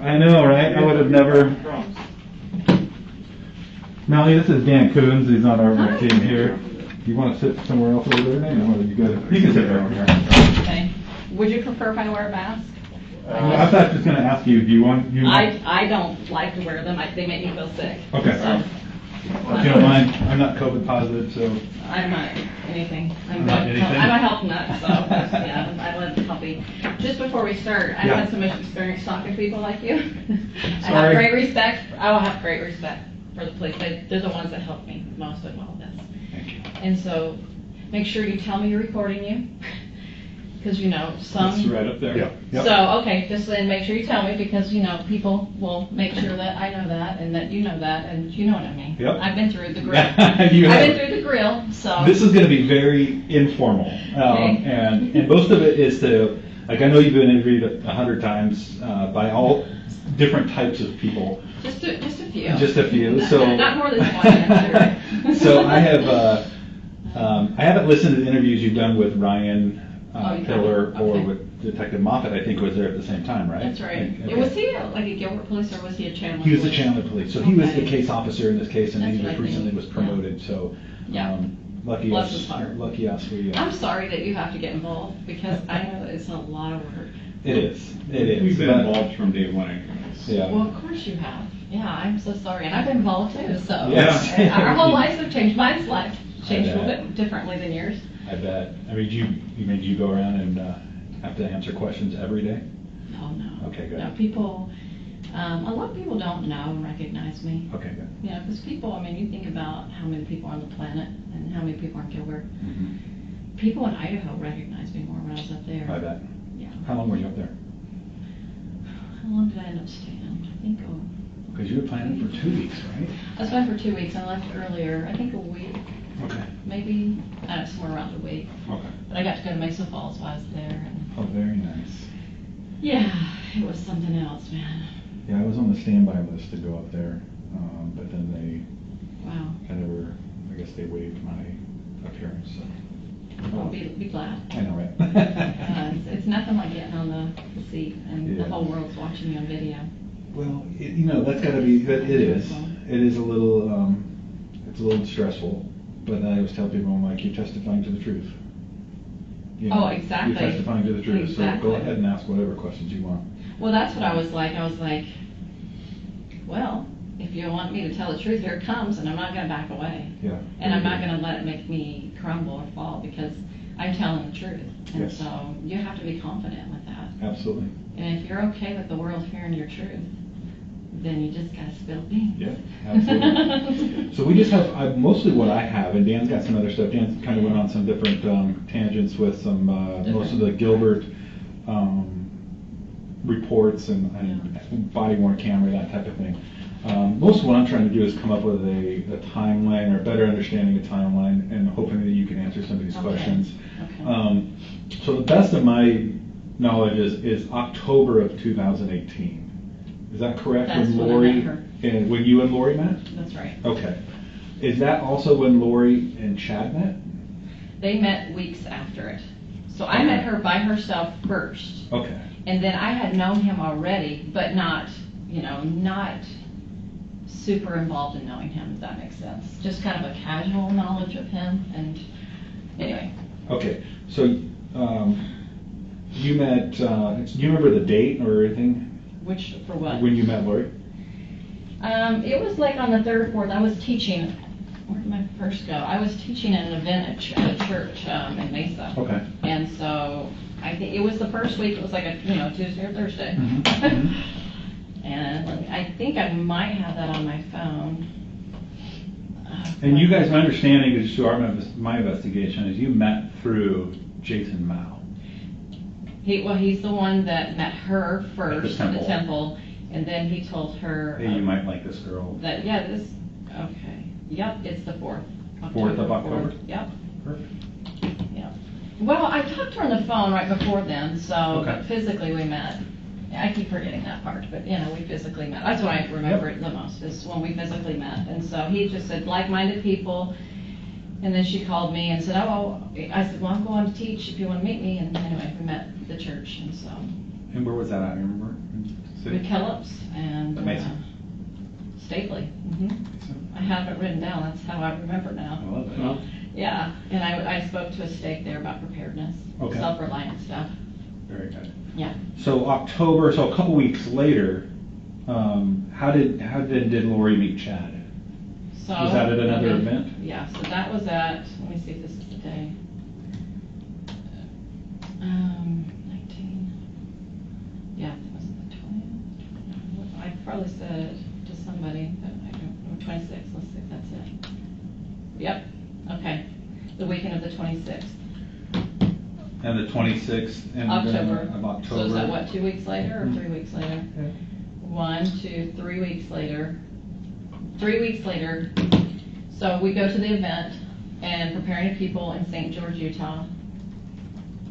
I know, right? I would have never. Melanie, this is Dan Coons. He's on our team here. Do you want to sit somewhere else over there? No, you can sit right over here. Okay. Would you prefer if I wear a mask? I was just going to ask you, do you want... I don't like to wear them. They make me feel sick. Okay. So, if you don't mind, I'm not COVID positive, so... I'm not anything. I'm anything? I'm a health nut, so yeah, I love coffee. Just before we start, I've had so much experience talking to people like you. I have great respect. I will have great respect for the police. They're the ones that help me most with all this. Thank you. And so, make sure you tell me you're recording you. Because, you know, some... It's right up there. Yeah. Yep. So, okay, just then make sure you tell me because, you know, people will make sure that I know that and that you know that and you know what I mean. Yep. I've been through the grill. I've been through the grill, so... This is going to be very informal. Okay. And most of it is to... Like, I know you've been interviewed 100 times by all different types of people. Just a few. Just a few. So Not more than one, I'm sure. So I haven't listened to the interviews you've done with Ryan Pillar or with Detective Moffat. I think was there at the same time, right? That's right. Okay. Was he like a Gilbert Police or was he a Chandler He was the Police? Chandler Police. So he was the case officer in this case, and That's he what I just recently think. was promoted. So lucky Bless us. his heart. Lucky us. I'm sorry that you have to get involved because I know that it's a lot of work. It is. It is. We've been involved from day one. Yeah. Well, of course you have. Yeah, I'm so sorry. And I've been involved too, so. Yes. Our whole lives have changed. Mine's life changed a little bit differently than yours. I bet. I mean, you go around and have to answer questions every day? No. Okay, good. No, people, a lot of people don't know and recognize me. Okay, good. You know, because people, I mean, you think about how many people are on the planet and how many people are in Gilbert. Mm-hmm. People in Idaho recognized me more when I was up there. I bet. Yeah. How long were you up there? How long did I end up staying? I think Because you were planning for 2 weeks, right? I was planning for 2 weeks. I left earlier. I think a week. Okay. Maybe somewhere around a week. Okay. But I got to go to Mesa Falls while I was there. And Oh, very nice. yeah, it was something else, man. Yeah, I was on the standby list to go up there, but then Wow. I guess they waived my appearance. So. Well, be glad. I know, right? It's nothing like getting on the seat and the Yeah. whole world's watching you on video. Well, that's got to be. It is. It is a little. It's a little stressful. But I always tell people, I'm like, you're testifying to the truth. You know, Oh, exactly. You're testifying to the truth. Exactly. So go ahead and ask whatever questions you want. Well, that's what I was like. I was like, well, if you want me to tell the truth, here it comes, and I'm not going to back away. Yeah. And I'm not going to let it make me crumble or fall because I'm telling the truth. And Yes. so you have to be confident with that. Absolutely. And if you're okay with the world hearing your truth, then you just got to spill beans. Yeah, absolutely. So we just have, mostly what I have, and Dan's got some other stuff. Dan kind of went on some different tangents with some, most of the Gilbert reports and body-worn camera, that type of thing. Most of what I'm trying to do is come up with a timeline or a better understanding of timeline and hoping that you can answer some of these questions. Okay. So the best of my knowledge is October of 2018. Is that correct? That's when when I Lori met her. and when you and Lori met? That's right. Okay. Is that also when Lori and Chad met? They met weeks after it. So I met her by herself first. Okay. And then I had known him already, but not super involved in knowing him, if that makes sense. Just kind of a casual knowledge of him. And anyway. Okay. So you met, do you remember the date or anything? Which, for what? When you met Lori? It was like on the third or fourth. I was teaching. Where did I first go? I was teaching at an event at a church in Mesa. Okay. And so I think it was the first week. It was like a Tuesday or Thursday. Mm-hmm. Mm-hmm. And I think I might have that on my phone. And you guys, my understanding is through my investigation is you met through Jason Mao. He's the one that met her first at at the temple, and then he told her Hey, you might like this girl. that it's the 4th. 4th of October? Yep. Perfect. Yep. Well, I talked to her on the phone right before then, so Okay. but physically we met. I keep forgetting that part, but we physically met. That's what I remember it the most, is when we physically met. And so he just said like-minded people. And then she called me and said, I said, well, I'm going to teach if you want to meet me. And anyway, we met at the church, and so. And where was that at? You remember? City? McKellips and Mason. Stately. I have it written down. That's how I remember now. I love it. Yeah, and I spoke to a stake there about preparedness, self-reliant stuff. Very good. Yeah. So October, so a couple weeks later, how did Lori meet Chad? So was that at another event? Yeah. So that was at. Let me see if this is the day. 19. Yeah, was it the 20th? I probably said to somebody, but I don't know. 26. Let's see if that's it. Yep. Okay. The weekend of the 26th. And the 26th of October. So is that what, 2 weeks later or 3 weeks later? Okay. 1, 2, 3 weeks later. 3 weeks later. So we go to the event and Preparing the People in St. George, Utah.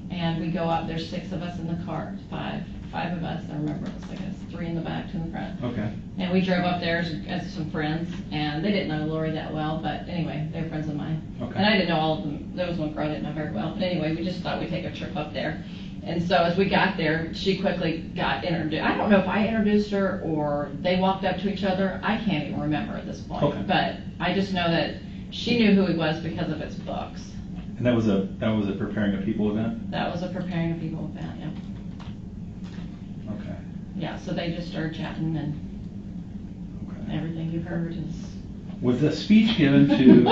And we go up, there's 6 of us in the car, 5 of us, I remember it was like us, 3 in the back, 2 in the front. Okay. And we drove up there as some friends, and they didn't know Lori that well, but anyway, they were friends of mine. Okay. And I didn't know all of them, there was one girl I didn't know very well, but anyway, we just thought we'd take a trip up there. And so as we got there, she quickly got introduced. I don't know if I introduced her or they walked up to each other, I can't even remember at this point. Okay. But I just know that she knew who he was because of his books. And that was a Preparing the People event? That was a Preparing the People event, yeah. Okay. Yeah, so they just started chatting and everything you heard is. Was the speech given to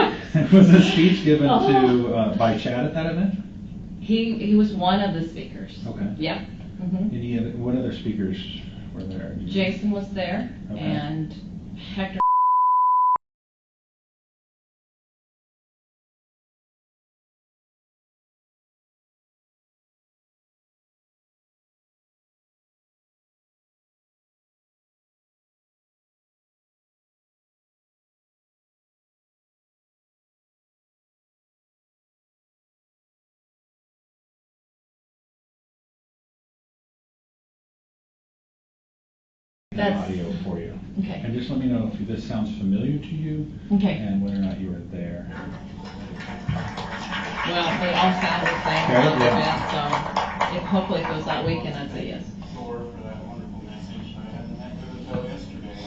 by Chad at that event? He was one of the speakers. Okay. Yeah. Mm-hmm. What other speakers were there? Jason was there, and Hector. Audio for you. Okay. And just let me know if this sounds familiar to you. Okay. And whether or not you were there. Well, they all sound the same. Yeah. So if hopefully it goes that weekend, I'd say yes. For that wonderful message. I had the heck of a show yesterday.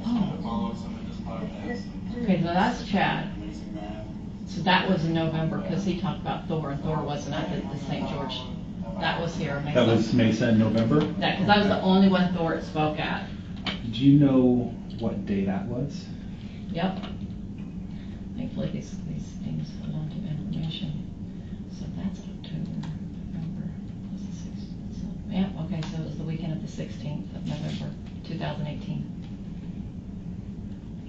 Oh. To follow some of this podcast. Okay, so that's Chad. Amazing man. So that was in November because he talked about Thor, and Thor wasn't at the St. George. That was here in Mesa. That was Mesa in November? Yeah, because I was the only one Thor spoke at. Do you know what day that was? Yep. Thankfully, these things hold on to information. So that's October, November, was the 16th. So, yeah, okay, so it was the weekend of the 16th of November, 2018.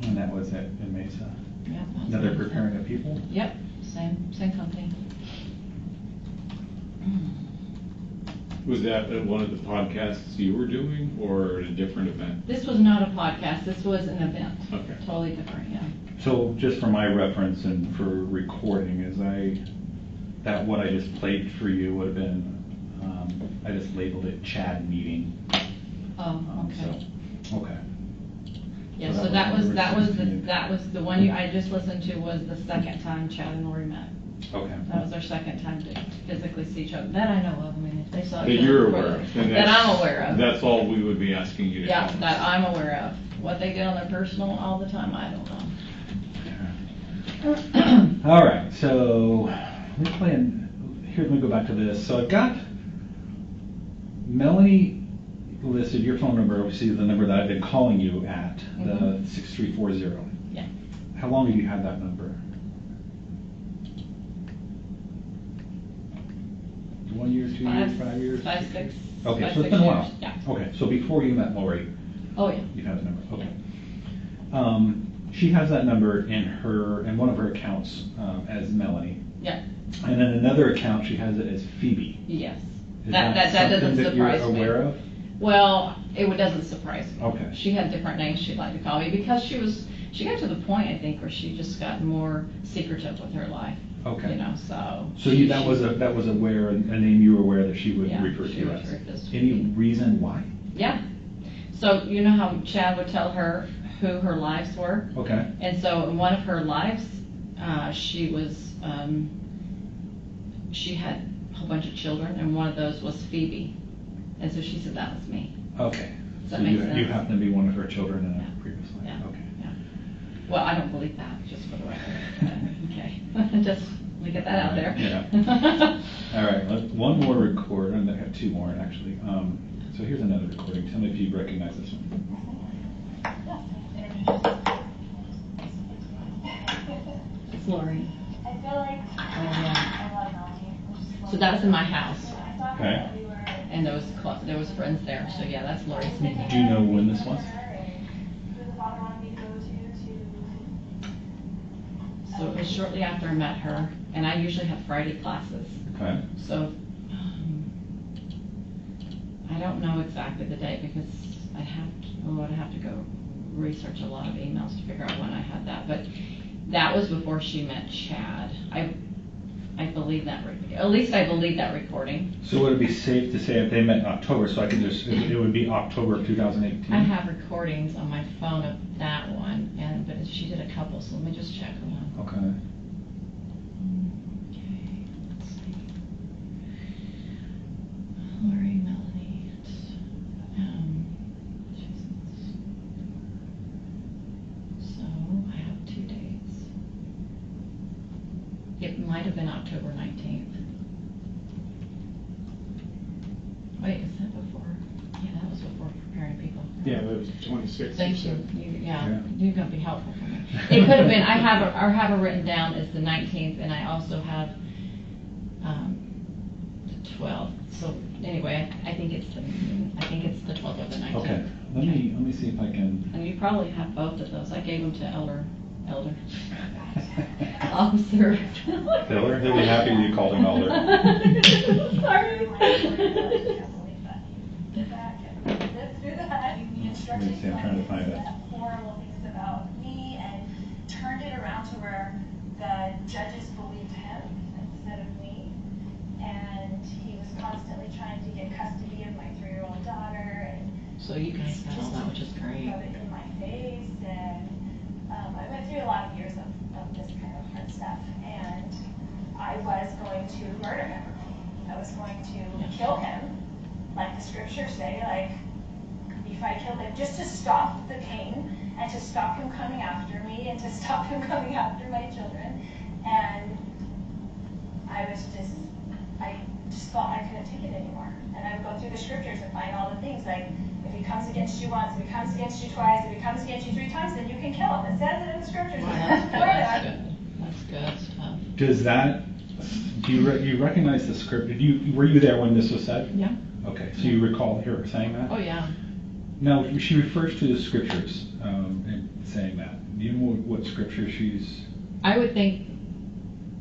And that was it in Mesa? Yep. Another Preparing the People? Yep, same company. Was that at one of the podcasts you were doing or at a different event? This was not a podcast, this was an event. Okay. Totally different, yeah. So just for my reference and for recording, what I just played for you would have been, I just labeled it Chad meeting. Oh, okay. So, okay. Yeah, so that was the one I just listened to was the second time Chad and Lori met. Okay. That was our second time to physically see each other. That I know of. I mean, if they saw That each other you're before, aware of. that I'm aware of. That's all we would be asking you to Yeah, tell us. that I'm aware of. What they did on their personal all the time, I don't know. All right, so let me go back to this. So I've got Melanie listed, your phone number, obviously the number that I've been calling you at, the 6340. Yeah. How long have you had that number? 1 year, 2 years, 5 years? 5, 6. Okay, 5, so 6 it's been a while. years. Yeah. Okay, so before you met Lori, Oh yeah. you've had the number. Okay. She has that number in one of her accounts as Melanie. Yeah. And then another account, she has it as Phoebe. Yes. Is That doesn't something that surprise you're me. aware of? Well, it doesn't surprise me. Okay. She had different names she'd like to call me because she got to the point, I think, where she just got more secretive with her life. Okay. You know, so. So that was a name you were aware that she would refer to she you referred as. this Any Phoebe. reason why? Yeah. So you know how Chad would tell her who her lives were? Okay. And so in one of her lives, she had a whole bunch of children, and one of those was Phoebe. And so she said that was me. Okay. Does that So make you sense? happen to be one of her children in a Yeah. previous life? Yeah. Okay. Yeah. Well, I don't believe that, just for the record. Okay. Just let me get that out there. Yeah. All right, one more record, and I have two more actually. So here's another recording. Tell me if you recognize this one. It's Lori. I feel like Oh, yeah. I love Melanie. So that was in my house, Okay. and there was friends there. So yeah, that's Lori's meeting. Do you know when this was? So it was shortly after I met her, and I usually have Friday classes. Okay. So I don't know exactly the date because I'd have to go research a lot of emails to figure out when I had that. But that was before she met Chad. I believe that, at least I believe that recording. So would it be safe to say if they met in October, so I can just, it would be October of 2018? I have recordings on my phone of that one, but she did a couple, so let me just check one. Okay. Okay, let's see. Lori, Melanie. So I have 2 dates. It might have been October 19th. Wait, is that before? Yeah, that was before preparing people. Yeah, that was 26. Thank you. Yeah. You're gonna be helpful for me. It could have been. I have it written down as the 19th, and I also have the 12th. So anyway, I think it's the 12th or the 19th. Okay. Let me see if I can. And you probably have both of those. I gave them to elder officer. Filler? He'll be happy you called him elder. Sorry. Let me see, I'm trying to find it. Horrible things about me and turned it around to where the judges believed him instead of me. And he was constantly trying to get custody of my 3-year-old daughter. And So you guys got all that, which is great. rub it in my face. And I went through a lot of years of this kind of hard stuff. And I was going to murder him. I was going to kill him, like the scriptures say, like, if I killed him, just to stop the pain and to stop him coming after me and to stop him coming after my children. And I just thought I couldn't take it anymore. And I would go through the scriptures and find all the things, like, if he comes against you once, if he comes against you twice, if he comes against you 3 times, then you can kill him. It says it in the scriptures. Wow, that's good. That's good stuff. Does that, do you recognize the script? Were you there when this was said? Yeah. Okay, so you recall her saying that? Oh yeah. Now, she refers to the scriptures and saying that. Do you know what scripture she's... I would think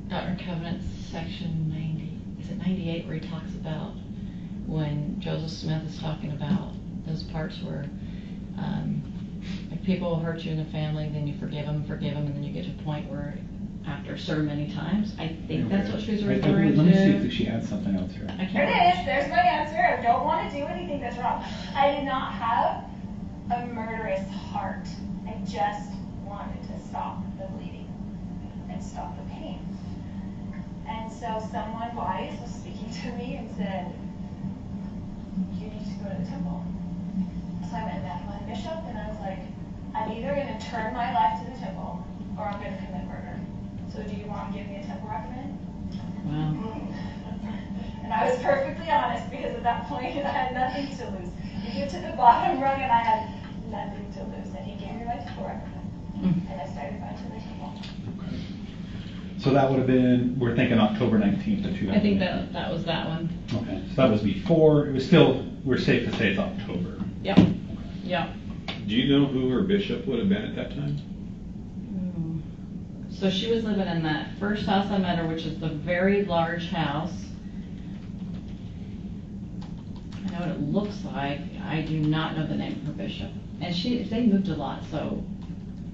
Doctrine and Covenants section 90, is it 98, where he talks about when Joseph Smith is talking about those parts where if people hurt you in the family, then you forgive them, and then you get to a point where after so many times, I think that's what she's referring to. Let me see if she adds something else here. I can't There remember. it is. There's my answer. I don't want to do anything that's wrong. I did not have a murderous heart. I just wanted to stop the bleeding and stop the pain. And so someone wise was speaking to me and said, you need to go to the temple. So I went and met my bishop, and I was like, I'm either going to turn my life to the temple or I'm going to commit murder. So do you want to give me a temple recommend? Wow. And I was perfectly honest, because at that point I had nothing to lose. You get to the bottom rung and I had nothing to lose. And he gave me my temple recommend. And I started going to the temple. Okay. So that would have been, we're thinking October 19th of 2018. I think that was that one. Okay, so that was before, it was still, we're safe to say it's October. Yep. Okay. Yep. Do you know who her bishop would have been at that time? So she was living in that first house I met her, which is the very large house. I know what it looks like. I do not know the name of her bishop. And they moved a lot, so,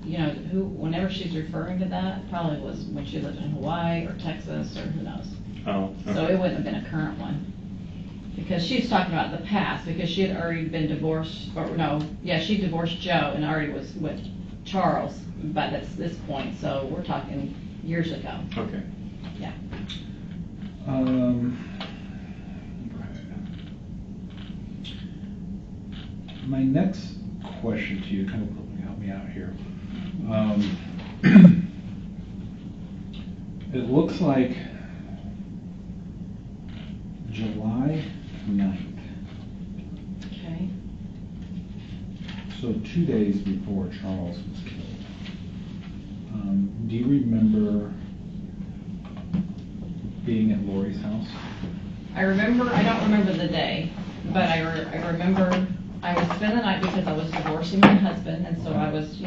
you know, whenever she's referring to that, probably was when she lived in Hawaii or Texas or who knows. Oh, okay. So it wouldn't have been a current one. Because she was talking about the past, because she had already been divorced, she divorced Joe and already was with Charles by this point, so we're talking years ago. Okay. Yeah. My next question to you, kind of help me out here. It looks like July 9th. Okay. So 2 days before Charles was killed. Do you remember being at Lori's house? I don't remember the day, but I remember I would spend the night because I was divorcing my husband, and so I was,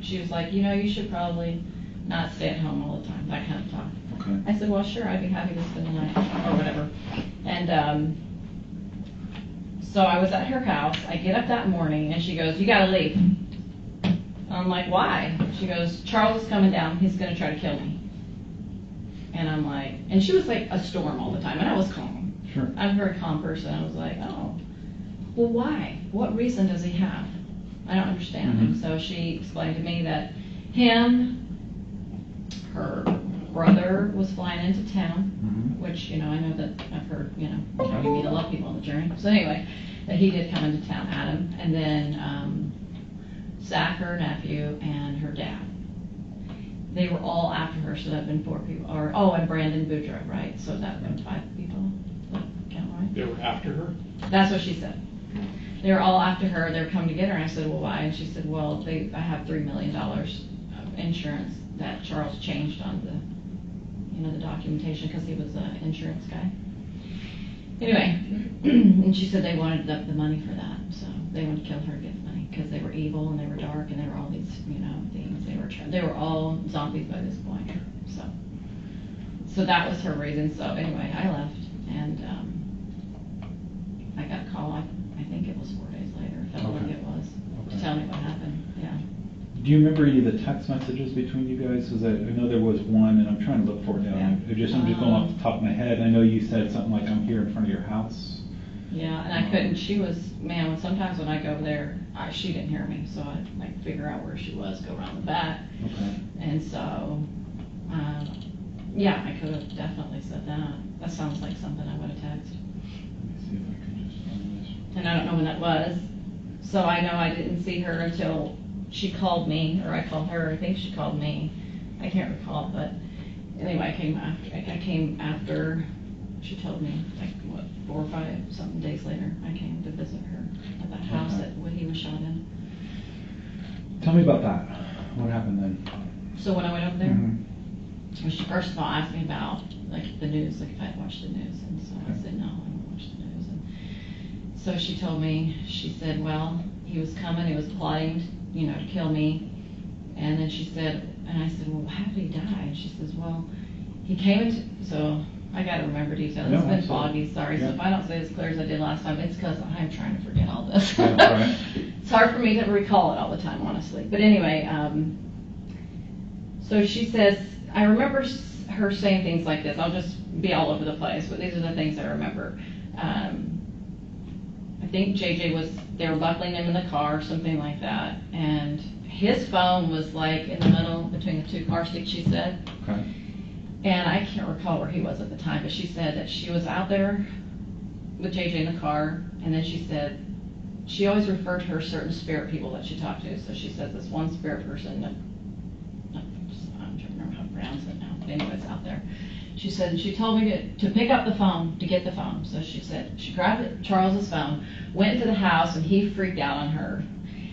she was like, you should probably not stay at home all the time, that kind of talk. Okay. I said, well, sure, I'd be happy to spend the night, or whatever. And so I was at her house. I get up that morning, and she goes, you gotta leave. I'm like, why? She goes, Charles is coming down. He's gonna try to kill me. And I'm like, and she was like a storm all the time, and I was calm. Sure. I'm a very calm person. I was like, oh, well, why? What reason does he have? I don't understand. Mm-hmm. And so she explained to me that her brother was flying into town, Mm-hmm. which, I know that I've heard, you meet a lot of people on the journey. So anyway, that he did come into town, Adam, and then Zach, her nephew, and her dad. They were all after her, so that'd been 4 people. And Brandon Boudreau, right? So that'd been 5 people. Does that count right? They were after her? That's what she said. They were all after her. They were coming to get her. And I said, well, why? And she said, well, I have $3 million of insurance that Charles changed on the documentation because he was an insurance guy. Anyway, and she said they wanted the money for that. So they wanted to kill her to get the money because they were evil and they were dark and they were all these, things. They were all zombies by this point. So that was her reason. So anyway, I left and I got a call. I think it was 4 days later. Felt like it was to tell me what happened. Yeah. Do you remember any of the text messages between you guys? Because I know there was one, and I'm trying to look for it now. Yeah. I'm just going off the top of my head. I know you said something like, I'm here in front of your house. Yeah, and I couldn't. She was, sometimes when I go there, she didn't hear me, so I'd like figure out where she was, go around the back. Okay. And so, I could have definitely said that. That sounds like something I would have texted. Let me see if I can just find this. And I don't know when that was. So I know I didn't see her until she called me, or I called her. I think she called me. I can't recall, but anyway, I came after she told me, 4 or 5 something days later. I came to visit her at that house that he was shot in. Tell me about that. What happened then? So when I went over there, Mm-hmm. she first of all asked me about the news, if I had watched the news, and so I said no, I haven't watched the news. And so she told me, she said, well, he was coming, he was plotting, to kill me. And then she said, and I said, well, how did he die? And she says, well, he came into, so I got to remember details. It's been foggy, sorry. Yeah. So if I don't say as clear as I did last time, it's because I'm trying to forget all this. Yeah, right. It's hard for me to recall it all the time, honestly. But anyway, so she says, I remember her saying things like this. I'll just be all over the place, but these are the things I remember. I think they were buckling him in the car, something like that. And his phone was in the middle between the 2 car seats, she said. Okay. And I can't recall where he was at the time, but she said that she was out there with JJ in the car, and then she said she always referred to her certain spirit people that she talked to. So she said this one spirit person, I'm trying to remember how to pronounce it now, but anyway, it's out there. She said, and she told me to pick up the phone, to get the phone. So she said, she grabbed Charles's phone, went into the house, and he freaked out on her,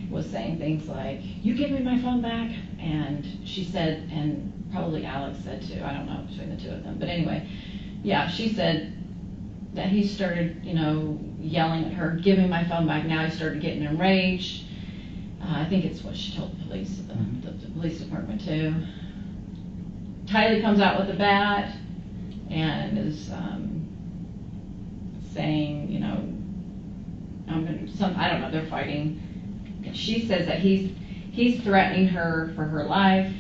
was saying things like, you give me my phone back? And she said, and probably Alex said too, I don't know, between the 2 of them. But anyway, yeah, she said that he started, yelling at her, give me my phone back. Now he started getting enraged. I think it's what she told the police, the police department too. Tylee comes out with a bat and is saying, I don't know, they're fighting. She says that he's threatening her for her life,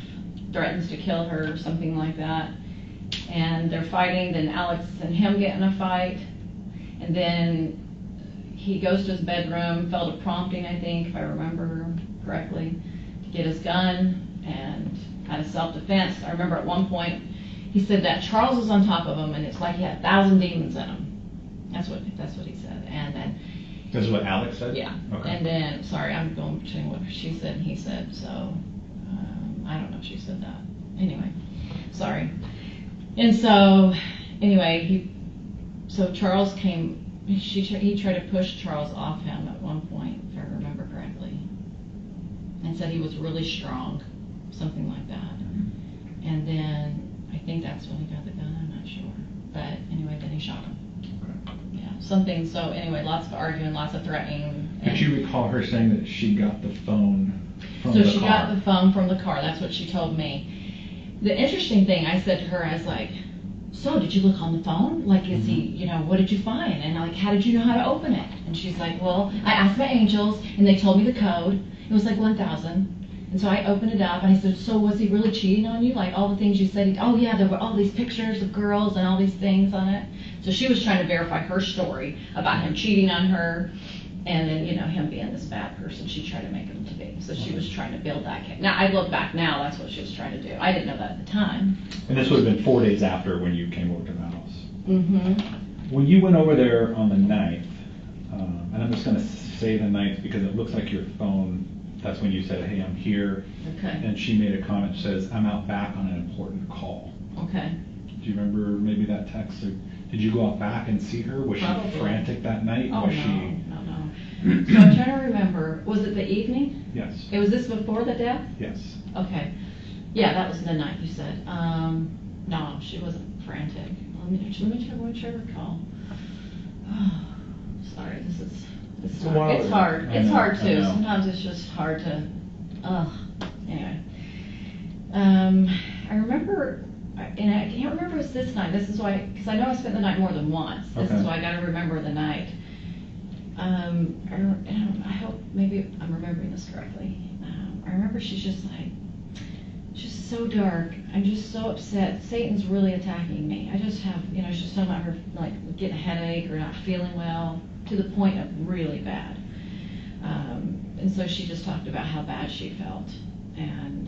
threatens to kill her, something like that. And they're fighting, then Alex and him get in a fight, and then he goes to his bedroom, felt a prompting, I think, if I remember correctly, to get his gun, and out of self-defense. I remember at one point, he said that Charles was on top of him, and it's like he had 1,000 demons in him. That's what he said. And then This is what Alex said? Yeah. Okay. And then, sorry, I'm going between what she said and he said, so I don't know if she said that. Anyway, sorry. And so, anyway, so Charles came, he tried to push Charles off him at one point, if I remember correctly, and said he was really strong, something like that. And then I think that's when he got the gun, I'm not sure. But anyway, then he shot him. Okay. Yeah, something, so anyway, lots of arguing, lots of threatening. Did you recall her saying that she got the phone from So the car? she got the phone from the car, that's what she told me. The interesting thing, I said to her, I was like, so did you look on the phone? Like, is he, you know, what did you find? And like, how did you know how to open it? And she's like, well, I asked my angels and they told me the code. It was like 1,000. And so I opened it up and I said, so was he really cheating on you? Like all the things you said, oh yeah, there were all these pictures of girls and all these things on it. So she was trying to verify her story about him cheating on her and then, you know, him being this bad person she tried to make him to be. So she was trying to build that case. Now, I look back now, that's what she was trying to do. I didn't know that at the time. And this would have been 4 days after when you came over to the house. Mm-hmm. When you went over there on the 9th, and I'm just going to say the 9th because it looks like your phone, that's when you said, hey, I'm here. Okay. And she made a comment that says, I'm out back on an important call. Okay. Do you remember maybe that text? Or did you go out back and see her? Was Probably. she frantic that night? Oh, Was no, she? no. So I'm trying to remember, was it the evening? Yes. Was this before the death? Yes. Okay. Yeah, that was the night you said. No, she wasn't frantic. Let me check what I recall. Oh, sorry, it's hard. It's hard. I It's know, hard I too. know. Sometimes it's just hard to, anyway. I remember, and I can't remember if it was this night. This is why, because I know I spent the night more than once. This Okay. is why I got to remember the night. I hope maybe I'm remembering this correctly. I remember she's just like, just so dark. I'm just so upset. Satan's really attacking me. I just have, you know, she's talking about her like getting a headache or not feeling well to the point of really bad. And so she just talked about how bad she felt. And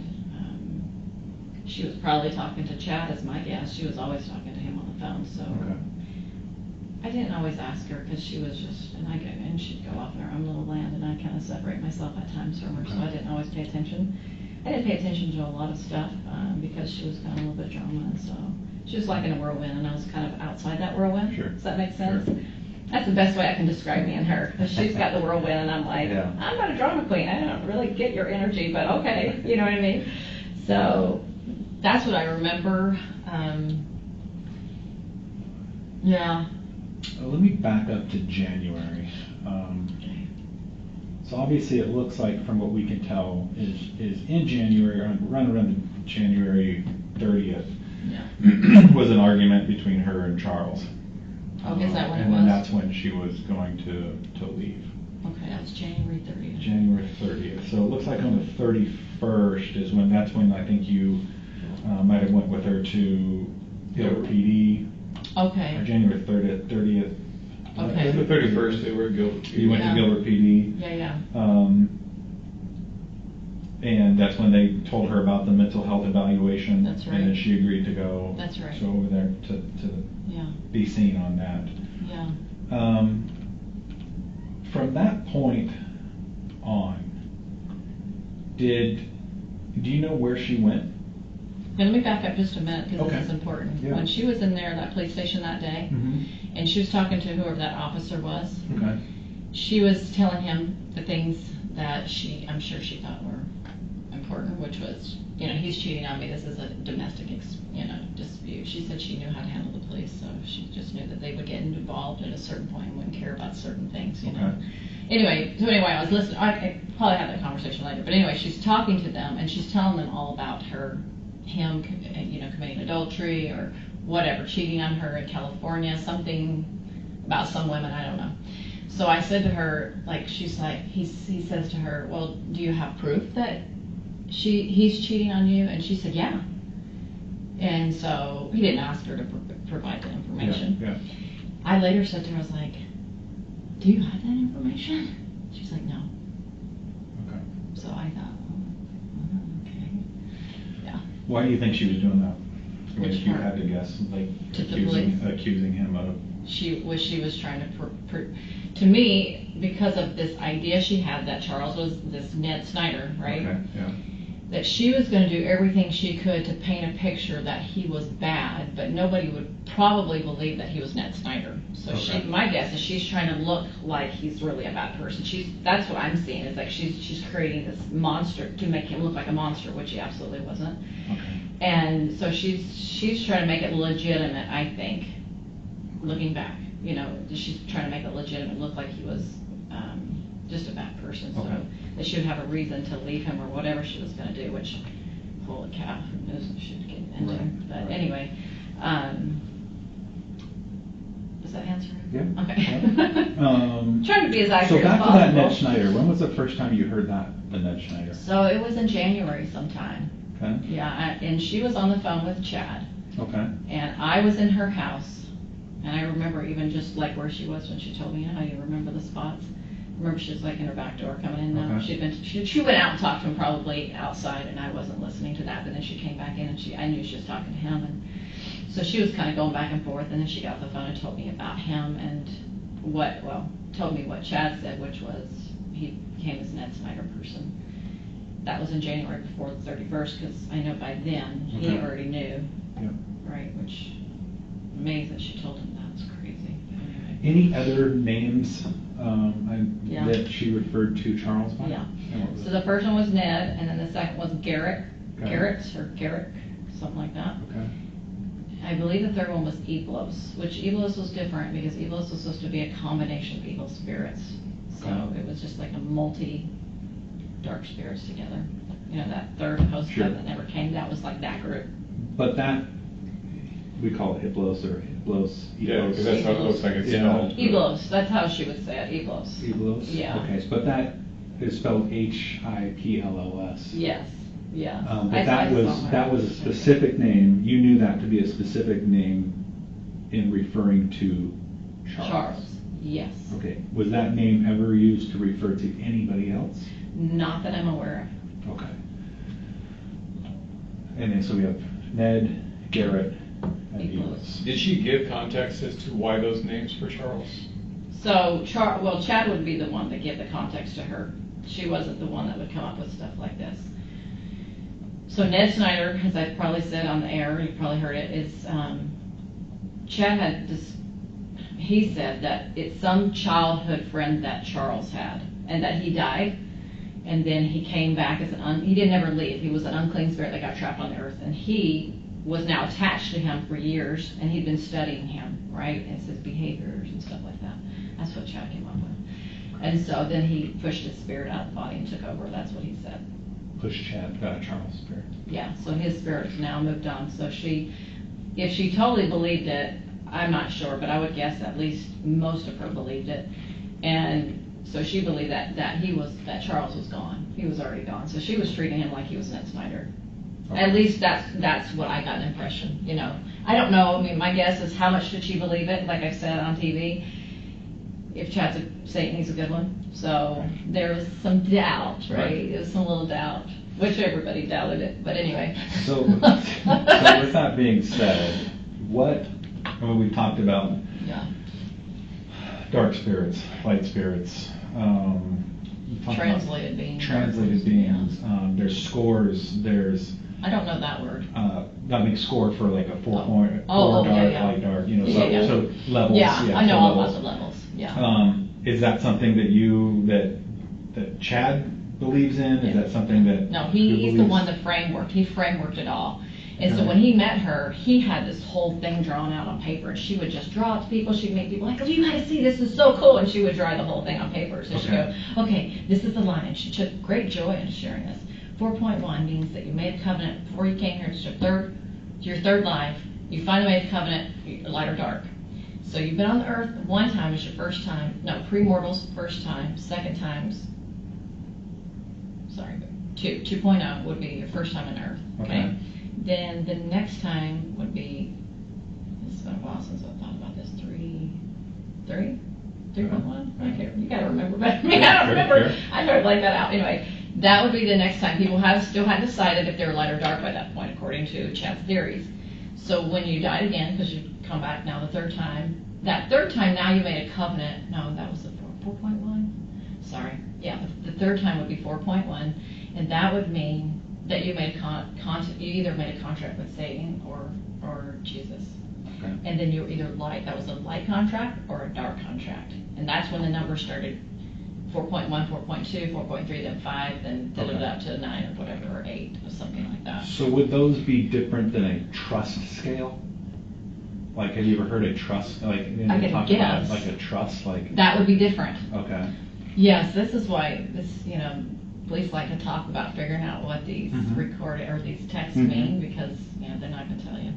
she was probably talking to Chad, as my guess. She was always talking to him on the phone. So Okay. I didn't always ask her because she was just, and she'd go off in her own little land, and I kind of separate myself at times from her, so I didn't always pay attention. I didn't pay attention to a lot of stuff because she was kind of a little bit drama, so she was like in a whirlwind, and I was kind of outside that whirlwind. Sure. Does that make sense? Sure. That's the best way I can describe me and her, because she's got the whirlwind, and I'm like, Yeah. I'm not a drama queen. I don't really get your energy, but okay, you know what I mean? So that's what I remember. Yeah. Let me back up to January. So obviously it looks like from what we can tell is in January, around January 30th, Yeah. was an argument between her and Charles. Okay, is that when it And then was? that's when she was going to leave. Okay, that was January 30th. January 30th. So it looks like on the 31st is when, that's when I think you might have went with her to Gilbert PD. Okay. Or January 30th. Okay. The 31st, they were Gilbert. You went Yeah. to Gilbert PD. Yeah. And that's when they told her about the mental health evaluation. That's right. And then she agreed to go. That's right. Go over there to Yeah. be seen on that. Yeah. From that point on, do you know where she went? Now, let me back up just a minute because Okay. this is important. Yeah. When she was in there, that police station that day, and she was talking to whoever that officer was, Okay. she was telling him the things that I'm sure she thought were important, which was, you know, he's cheating on me. This is a domestic, dispute. She said she knew how to handle the police, so she just knew that they would get involved at a certain point and wouldn't care about certain things, you know. Okay. Anyway, I was listening. I probably have that conversation later, but anyway, she's talking to them and she's telling them all about him, committing adultery or whatever, cheating on her in California, something about some women, I don't know. So I said to her, like, she's like, he says to her, well, do you have proof that he's cheating on you? And she said, yeah. And so he didn't ask her to provide the information. Yeah. I later said to her, I was like, do you have that information? She's like, no. Okay. So I thought, okay. Yeah. Why do you think she was doing that? Which If you part? had to guess, like To the police? accusing him of she was trying to, to me, because of this idea she had that Charles was this Ned Snyder, right? Okay, yeah. That she was going to do everything she could to paint a picture that he was bad, but nobody would probably believe that he was Ned Snyder. So my guess is she's trying to look like he's really a bad person. That's what I'm seeing, is like she's creating this monster to make him look like a monster, which he absolutely wasn't. Okay. And so she's trying to make it legitimate, I think, looking back. You know, she's trying to make it legitimate, look like he was just a bad person. Okay. So that she would have a reason to leave him or whatever she was going to do, which, holy cow, who knows what she would get into. Right, But right. anyway, does that answer? Yeah. Okay. Trying to be as So accurate as back to possible. that Ned Schneider. When was the first time you heard the Ned Schneider? So it was in January sometime. Okay. Yeah, and she was on the phone with Chad. Okay. And I was in her house. And I remember even just like where she was when she told me, you remember the spots? I remember she was like in her back door coming in now. Okay. She went out and talked to him probably outside, and I wasn't listening to that. But then she came back in, and I knew she was talking to him. And so she was kind of going back and forth, and then she got off the phone and told me about him and told me what Chad said, which was he became this Ned Snyder person. That was in January before the 31st, because I know by then he already knew. Yeah. Right, which amazing that she told him that. It's crazy. Anyway. Any other names Yeah. that she referred to Charles by? Yeah. And what was So it? the first one was Ned, and then the second was Garrett. Okay. Garrett, something like that. Okay. I believe the third one was Eblos, which Eblos was different because Eblos was supposed to be a combination of evil spirits. So Okay. it was just like a dark spirits together. You know, that third host Sure. that never came, that was like that group. But that, we call it Hiplos or Hiplos. Yeah, because that's how it looks like it's Yeah. spelled. Eblos, that's how she would say it, Eblos. Hiplos? Yeah. Okay, but that is spelled Hiplos. Yes, yeah. But that was a specific name. You knew that to be a specific name in referring to Charles. Yes. Okay. Was that name ever used to refer to anybody else? Not that I'm aware of. Okay. And then so we have Ned, Garrett, and Eblos. Did she give context as to why those names for Charles? So, Chad would be the one that gave the context to her. She wasn't the one that would come up with stuff like this. So Ned Snyder, as I've probably said on the air, you probably heard it, is Chad had this, he said that it's some childhood friend that Charles had, and that he died, and then he came back as he didn't ever leave. He was an unclean spirit that got trapped on the earth, and he was now attached to him for years, and he'd been studying him, right, and his behaviors and stuff like that. That's what Chad came up with. And so then he pushed his spirit out of the body and took over. That's what he said. Push Charles' spirit. Yeah, so his spirit's now moved on. So if she totally believed it, I'm not sure, but I would guess at least most of her believed it. And so she believed that Charles was gone. He was already gone. So she was treating him like he was Ned Snyder. Okay. At least that's what I got an impression, you know. I don't know. I mean, my guess is how much did she believe it? Like I said on TV, if Chad's a Satan, he's a good one. So there was some doubt, right? There was some little doubt, which everybody doubted it. But anyway. So with that being said, we've talked about dark spirits, light spirits, translated beings. Translated beings. There's scores. There's. I don't know that word. That makes score for like a 4.4 dark, light dark. You know, so levels. Yeah, I know all levels. about the levels. Yeah. Is that something that Chad believes in? Is that something that? No, he's the one that frameworked. He frameworked it all. And so when he met her, he had this whole thing drawn out on paper, and she would just draw it to people. She'd make people like, oh, you gotta see, this is so cool. And she would draw the whole thing on paper. So she'd go, okay, this is the line. And she took great joy in sharing this. 4.1 means that you made a covenant before you came here. It's your third life. You finally made a covenant, light or dark. So you've been on the earth one time is your first time. No, pre-mortals, first time. Second time's, 2.0 would be your first time on earth. Okay. Then the next time would be, it's been a while since I've thought about this, 3.1? I can't, you gotta remember better than me. I don't remember. I tried to blank that out. Anyway, that would be the next time. People still hadn't decided if they were light or dark by that point, according to Chad's theories. So when you died again, because you come back now the third time, that third time, now you made a covenant. No, that was the 4.1. Sorry. Yeah, the third time would be 4.1, and that would mean that you made you either made a contract with Satan or Jesus. Okay. And then you were either that was a light contract or a dark contract. And that's when the numbers started 4.1, 4.2, 4.3, then 5, then did it up to 9 or whatever, or 8 or something like that. So would those be different than a trust scale? Like, have you ever heard a trust? Like, I could guess. Like a trust, like. That would be different. Okay. Yes, this is why police like to talk about figuring out what these recorded or these texts mean, because they're not going to tell you.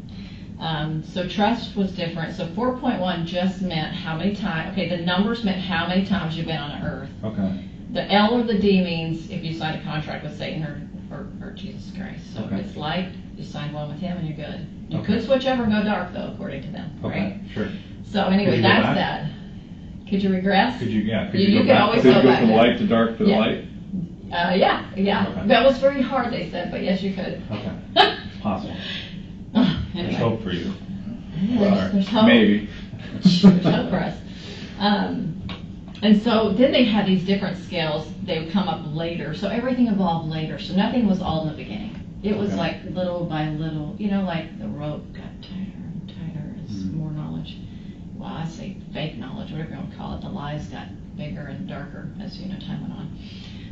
So trust was different. So 4.1 just meant how many times. Okay, the numbers meant how many times you've been on earth. Okay. The L or the D means if you signed a contract with Satan or Jesus Christ. So Okay. if it's light, you signed one with him and you're good. You Okay. could switch over and go dark though, according to them. Okay. Right? Sure. So anyway, Could you go that's back? that. Could you regress? Could you? Yeah. Could You you, could go back? always Did go you go back from there. light to dark to Yeah. light? Yeah. Okay. That was very hard, they said, but yes, you could. Okay. It's possible. Anyway. There's hope for you. There's hope. Maybe. There's hope for us. And so then they had these different scales. They would come up later. So everything evolved later. So nothing was all in the beginning. It was Okay. like little by little, like the rope got tighter and tighter as more knowledge. Well, I say fake knowledge, whatever you want to call it. The lies got bigger and darker as time went on.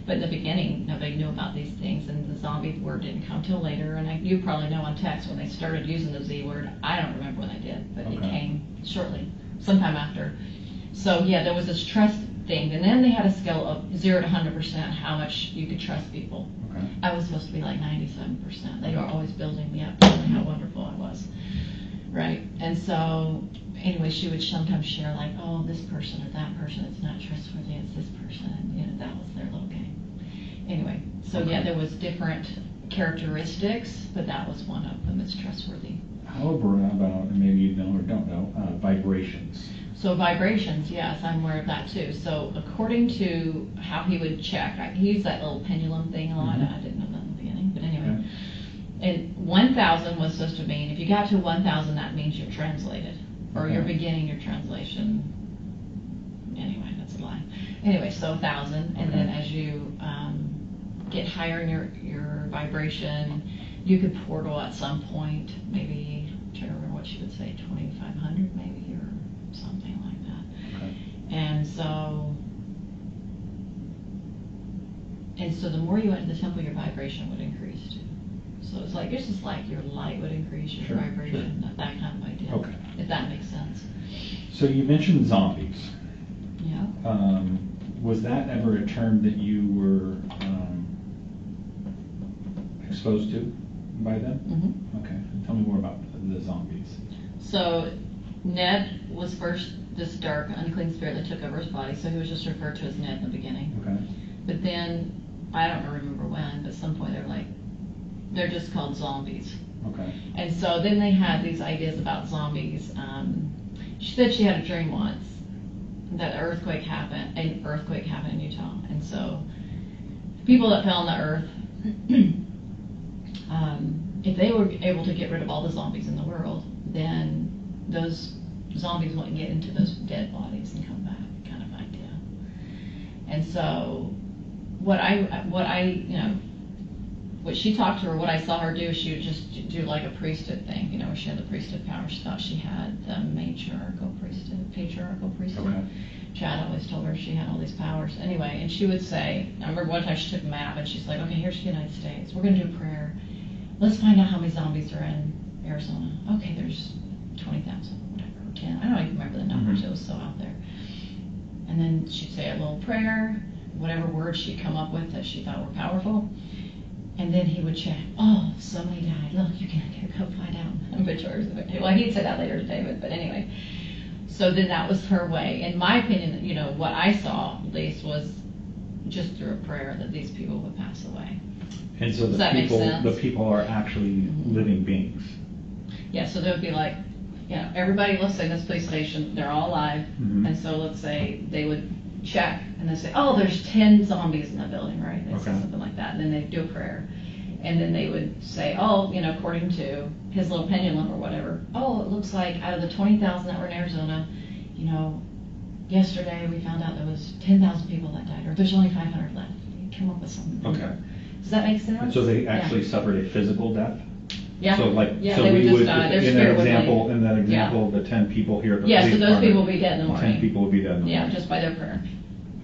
But in the beginning, nobody knew about these things, and the zombie word didn't come till later. And you probably know on text when they started using the Z word. I don't remember when they did, but it Okay. came shortly, sometime after. So yeah, there was this trust thing, and then they had a scale of 0 to 100% how much you could trust people. Okay. I was supposed to be like 97%. They were always building me up, telling me how wonderful I was, right? And so anyway, she would sometimes share like, oh, this person or that person, it's not trustworthy, it's this person, and that was their little game. Anyway, so yeah, there was different characteristics, but that was one of them. It's trustworthy. How about, maybe you know or don't know, vibrations? So vibrations, yes, I'm aware of that too. So according to how he would check, he used that little pendulum thing a lot. I didn't know that in the beginning, but anyway. Okay. And 1,000 was supposed to mean, if you got to 1,000, that means you're translated, or you're beginning your translation. Anyway, that's a lie. Anyway, so 1,000, and then as you get higher in your vibration, you could portal at some point, maybe, I'm trying to remember what she would say, 2,500 maybe, or something like that. Okay. And so the more you went to the temple, your vibration would increase too. So it's just like your light would increase, your Sure, vibration, that kind of idea. Okay. If that makes sense. So you mentioned zombies. Yeah. Was that ever a term that you were exposed to by them? Mm-hmm. Okay. Tell me more about the zombies. So Ned was first this dark, unclean spirit that took over his body, so he was just referred to as Ned in the beginning. Okay. But then, I don't remember when, but at some point they're just called zombies. Okay. And so then they had these ideas about zombies. She said she had a dream once that an earthquake happened in Utah. And so people that fell on the earth, if they were able to get rid of all the zombies in the world, then those zombies wouldn't get into those dead bodies and come back, kind of idea. And so what she talked to her, what I saw her do, she would just do like a priesthood thing, where she had the priesthood power. She thought she had the patriarchal priesthood. Okay. Chad always told her she had all these powers. Anyway, and she would say, I remember one time she took a map and she's like, okay, here's the United States. We're going to do a prayer. Let's find out how many zombies are in Arizona. Okay, there's 20,000, whatever, 10. I don't even remember the numbers. It was so out there. And then she'd say a little prayer, whatever words she'd come up with that she thought were powerful. And then he would check, oh, somebody died. Look, you can go find out. Obituaries. Well, he'd say that later to David, but anyway. So then that was her way. In my opinion, what I saw, at least, was just through a prayer that these people would pass away. And so Does that make sense? the people are actually living beings. Yeah, so there would be like, everybody, let's say this police station, they're all alive. And so let's say they would check and they say, oh, there's 10 zombies in the building, right? They'd say something like that. And then they'd do a prayer. And then they would say, oh, according to his little pendulum or whatever, oh, it looks like out of the 20,000 that were in Arizona, you know, yesterday we found out there was 10,000 people that died, or there's only 500 left. You come up with something. Okay. Does that make sense? And so they actually suffered a physical death? Yeah. So like, Yeah, so they would we just would, die. Their In that spirit would example, leave. in that Yeah. example, the 10 people here at the Yeah, police so those department, people would be dead in the morning. 10 people would be dead in the Yeah, morning. just by their prayer.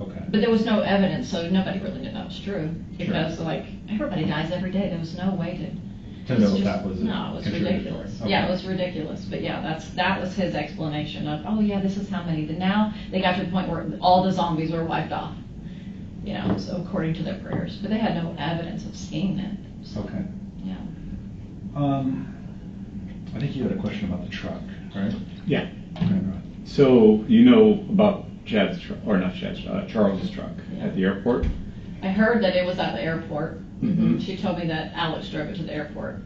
Okay. But there was no evidence, so nobody really knew that was true. Because like, everybody dies every day. There was no way to. To know it's if just- that was No, it was contributory. ridiculous. Okay. Yeah, it was ridiculous. But yeah, that was his explanation of, oh yeah, this is how many. But now they got to the point where all the zombies were wiped off. You know, so according to their prayers. But they had no evidence of seeing it. So, Okay. yeah. I think you had a question about the truck, right? Yeah. Okay, go ahead. So you know about Chad's truck, or not Chad's, Charles's truck Yeah. at the airport? I heard that it was at the airport. Mhm. She told me that Alex drove it to the airport.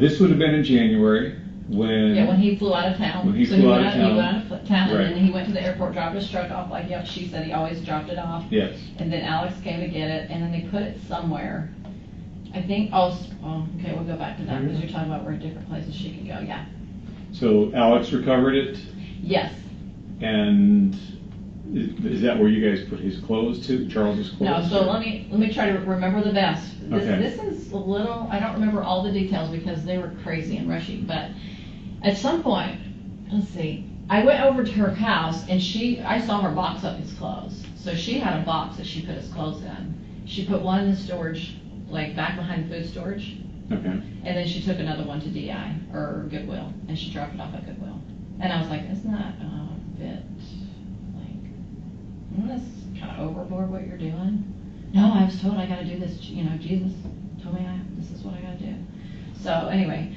This would have been in January when. Yeah, when he flew out of town. When he So flew out of He town. went out of town, Right. and then he went to the airport, dropped his truck off, like, yep, she said he always dropped it off. Yes. And then Alex came to get it, and then they put it somewhere. I think, okay, we'll go back to that, because you're talking about where different places she could go, yeah. So Alex recovered it, Yes. and is that where you guys put his clothes to, Charles's No, clothes? so let me try to remember the best. Okay. This is a little, I don't remember all the details because they were crazy and rushy, but at some point, let's see, I went over to her house and I saw her box up his clothes. So she had a box that she put his clothes in. She put one in the storage, like back behind food storage, Okay. and then she took another one to DI or Goodwill, and she dropped it off at Goodwill. And I was like, isn't that a bit, like, isn't this kind of overboard what you're doing? No, I was told I gotta do this, you know, Jesus told me this is what I gotta do. So anyway,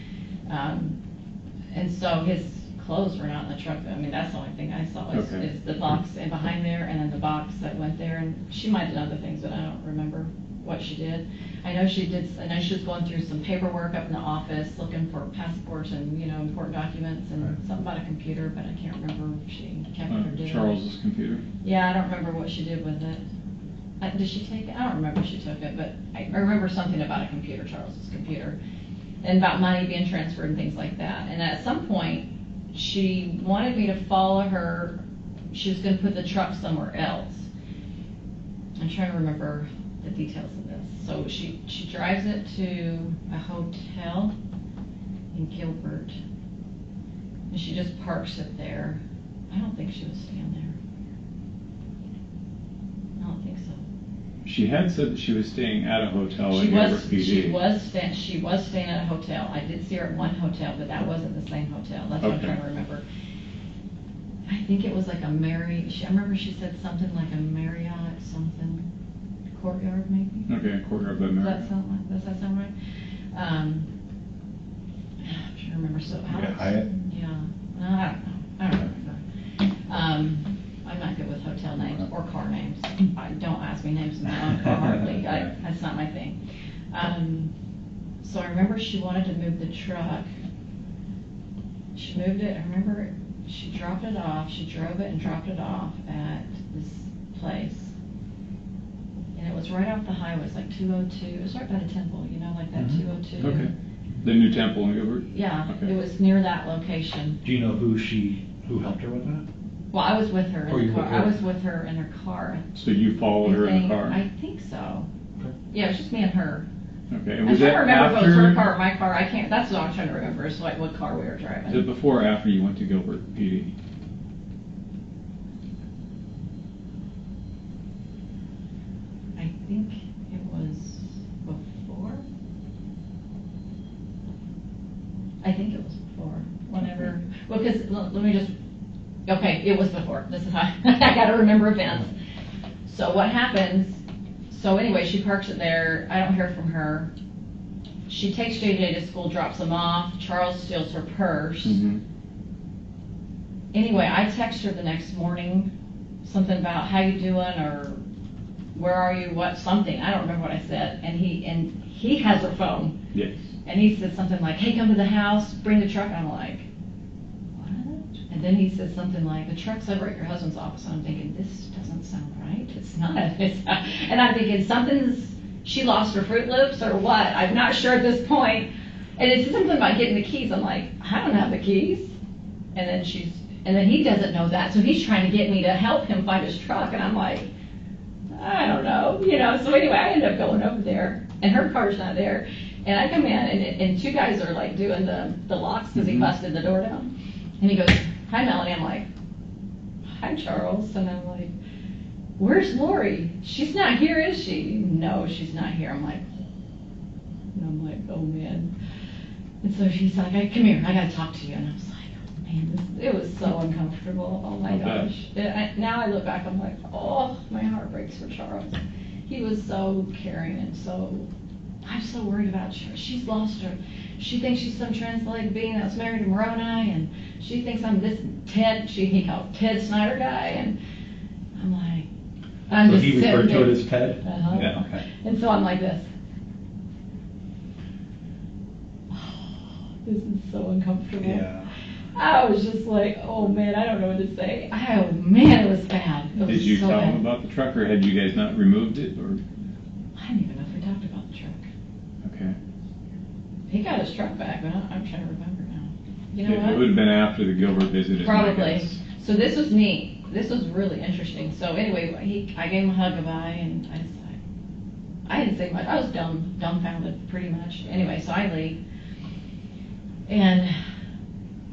and so his clothes were not in the truck. I mean, that's the only thing I saw is, Okay. is the box in behind there, and then the box that went there, and she might have done other things, but I don't remember what she did. I know she was going through some paperwork up in the office, looking for passports and, you know, important documents, and Right. something about a computer, but I can't remember if she kept it or did. Charles's computer? Yeah, I don't remember what she did with it. Did she take it? I don't remember if she took it, but I remember something about a computer, Charles's computer, and about money being transferred and things like that. And at some point, she wanted me to follow her. She was going to put the truck somewhere else. I'm trying to remember the details of this. So she drives it to a hotel in Gilbert, and she just parks it there. I don't think she was staying there. I don't think so. She had said that she was staying at a hotel at She Gilbert was PD. she was staying at a hotel. I did see her at one hotel, but that wasn't the same hotel. That's what I'm Okay. trying to remember. I think it was like a I remember she said something like a Marriott something Courtyard maybe. Okay, Courtyard by Marriott. Does that sound right? I'm trying to remember. So Yeah, Alex, Hyatt? yeah. I don't remember. I'm not good with hotel names or car names. Don't ask me names of my own car hardly. That's not my thing. So I remember she wanted to move the truck. She moved it. I remember she dropped it off. She drove it and dropped it off at this place. And it was right off the highway. It's like 202. It was right by the temple, you know, like that Mhm. 202. Okay. The new temple in Gilbert? Yeah, Okay. it was near that location. Do you know who helped her with that? Well, I was with her Oh, in you the were car. with I her. was with her in her car. So you followed her in the car? I think so. Okay. Yeah, it was just me and her. Okay, and I'm was trying that to remember if it was her car or after, my car. I can't, that's what I'm trying to remember, is like what car we were is it driving. before or after you went to Gilbert PD? I think it was before. I think it was before, whenever, well, because, let me just, okay, it was before. This is how, I gotta remember events. So what happens, so anyway, she parks it there. I don't hear from her. She takes JJ to school, drops him off. Charles steals her purse. Mm-hmm. Anyway, I text her the next morning, something about how you doing, or where are you, what, something. I don't remember what I said. And he has her phone. Yes. And he said something like, hey, come to the house, bring the truck. I'm like, what? And then he said something like, the truck's over at your husband's office. And I'm thinking, this doesn't sound right. It's not. And I'm thinking, she lost her Fruit Loops or what? I'm not sure at this point. And it's something about getting the keys. I'm like, I don't have the keys. And then And then he doesn't know that, so he's trying to get me to help him find his truck, and I'm like, I don't know, so anyway, I end up going over there, and her car's not there, and I come in, and two guys are like doing the locks, because he busted the door down, and he goes, hi Melanie, I'm like, hi Charles, and I'm like, where's Lori? She's not here, is she? No, she's not here. I'm like, oh man. And so she's like, hey, come here, I gotta talk to you, and I was like, man, it was so uncomfortable. Oh my gosh. Now I look back, I'm like, oh, my heart breaks for Charles. He was so caring and I'm so worried about her. She's lost her. She thinks she's some translated being that was married to Moroni, and she thinks I'm this Ted, he called Ted Snyder guy, and I'm like, so he referred to it as Ted? Uh-huh. Yeah, okay. And so I'm like this. This is so uncomfortable. Yeah. I was just like, oh man, I don't know what to say. Oh man, it was bad. Did you tell him about the truck, or had you guys not removed it, or? I don't even know if we talked about the truck. Okay. He got his truck back, but I'm trying to remember now. You know It what? would have been after the Gilbert visit. is my Probably. guess. So this was neat. This was really interesting. So anyway, I gave him a hug goodbye, and I didn't say much. I was dumbfounded pretty much. Anyway, so I leave, and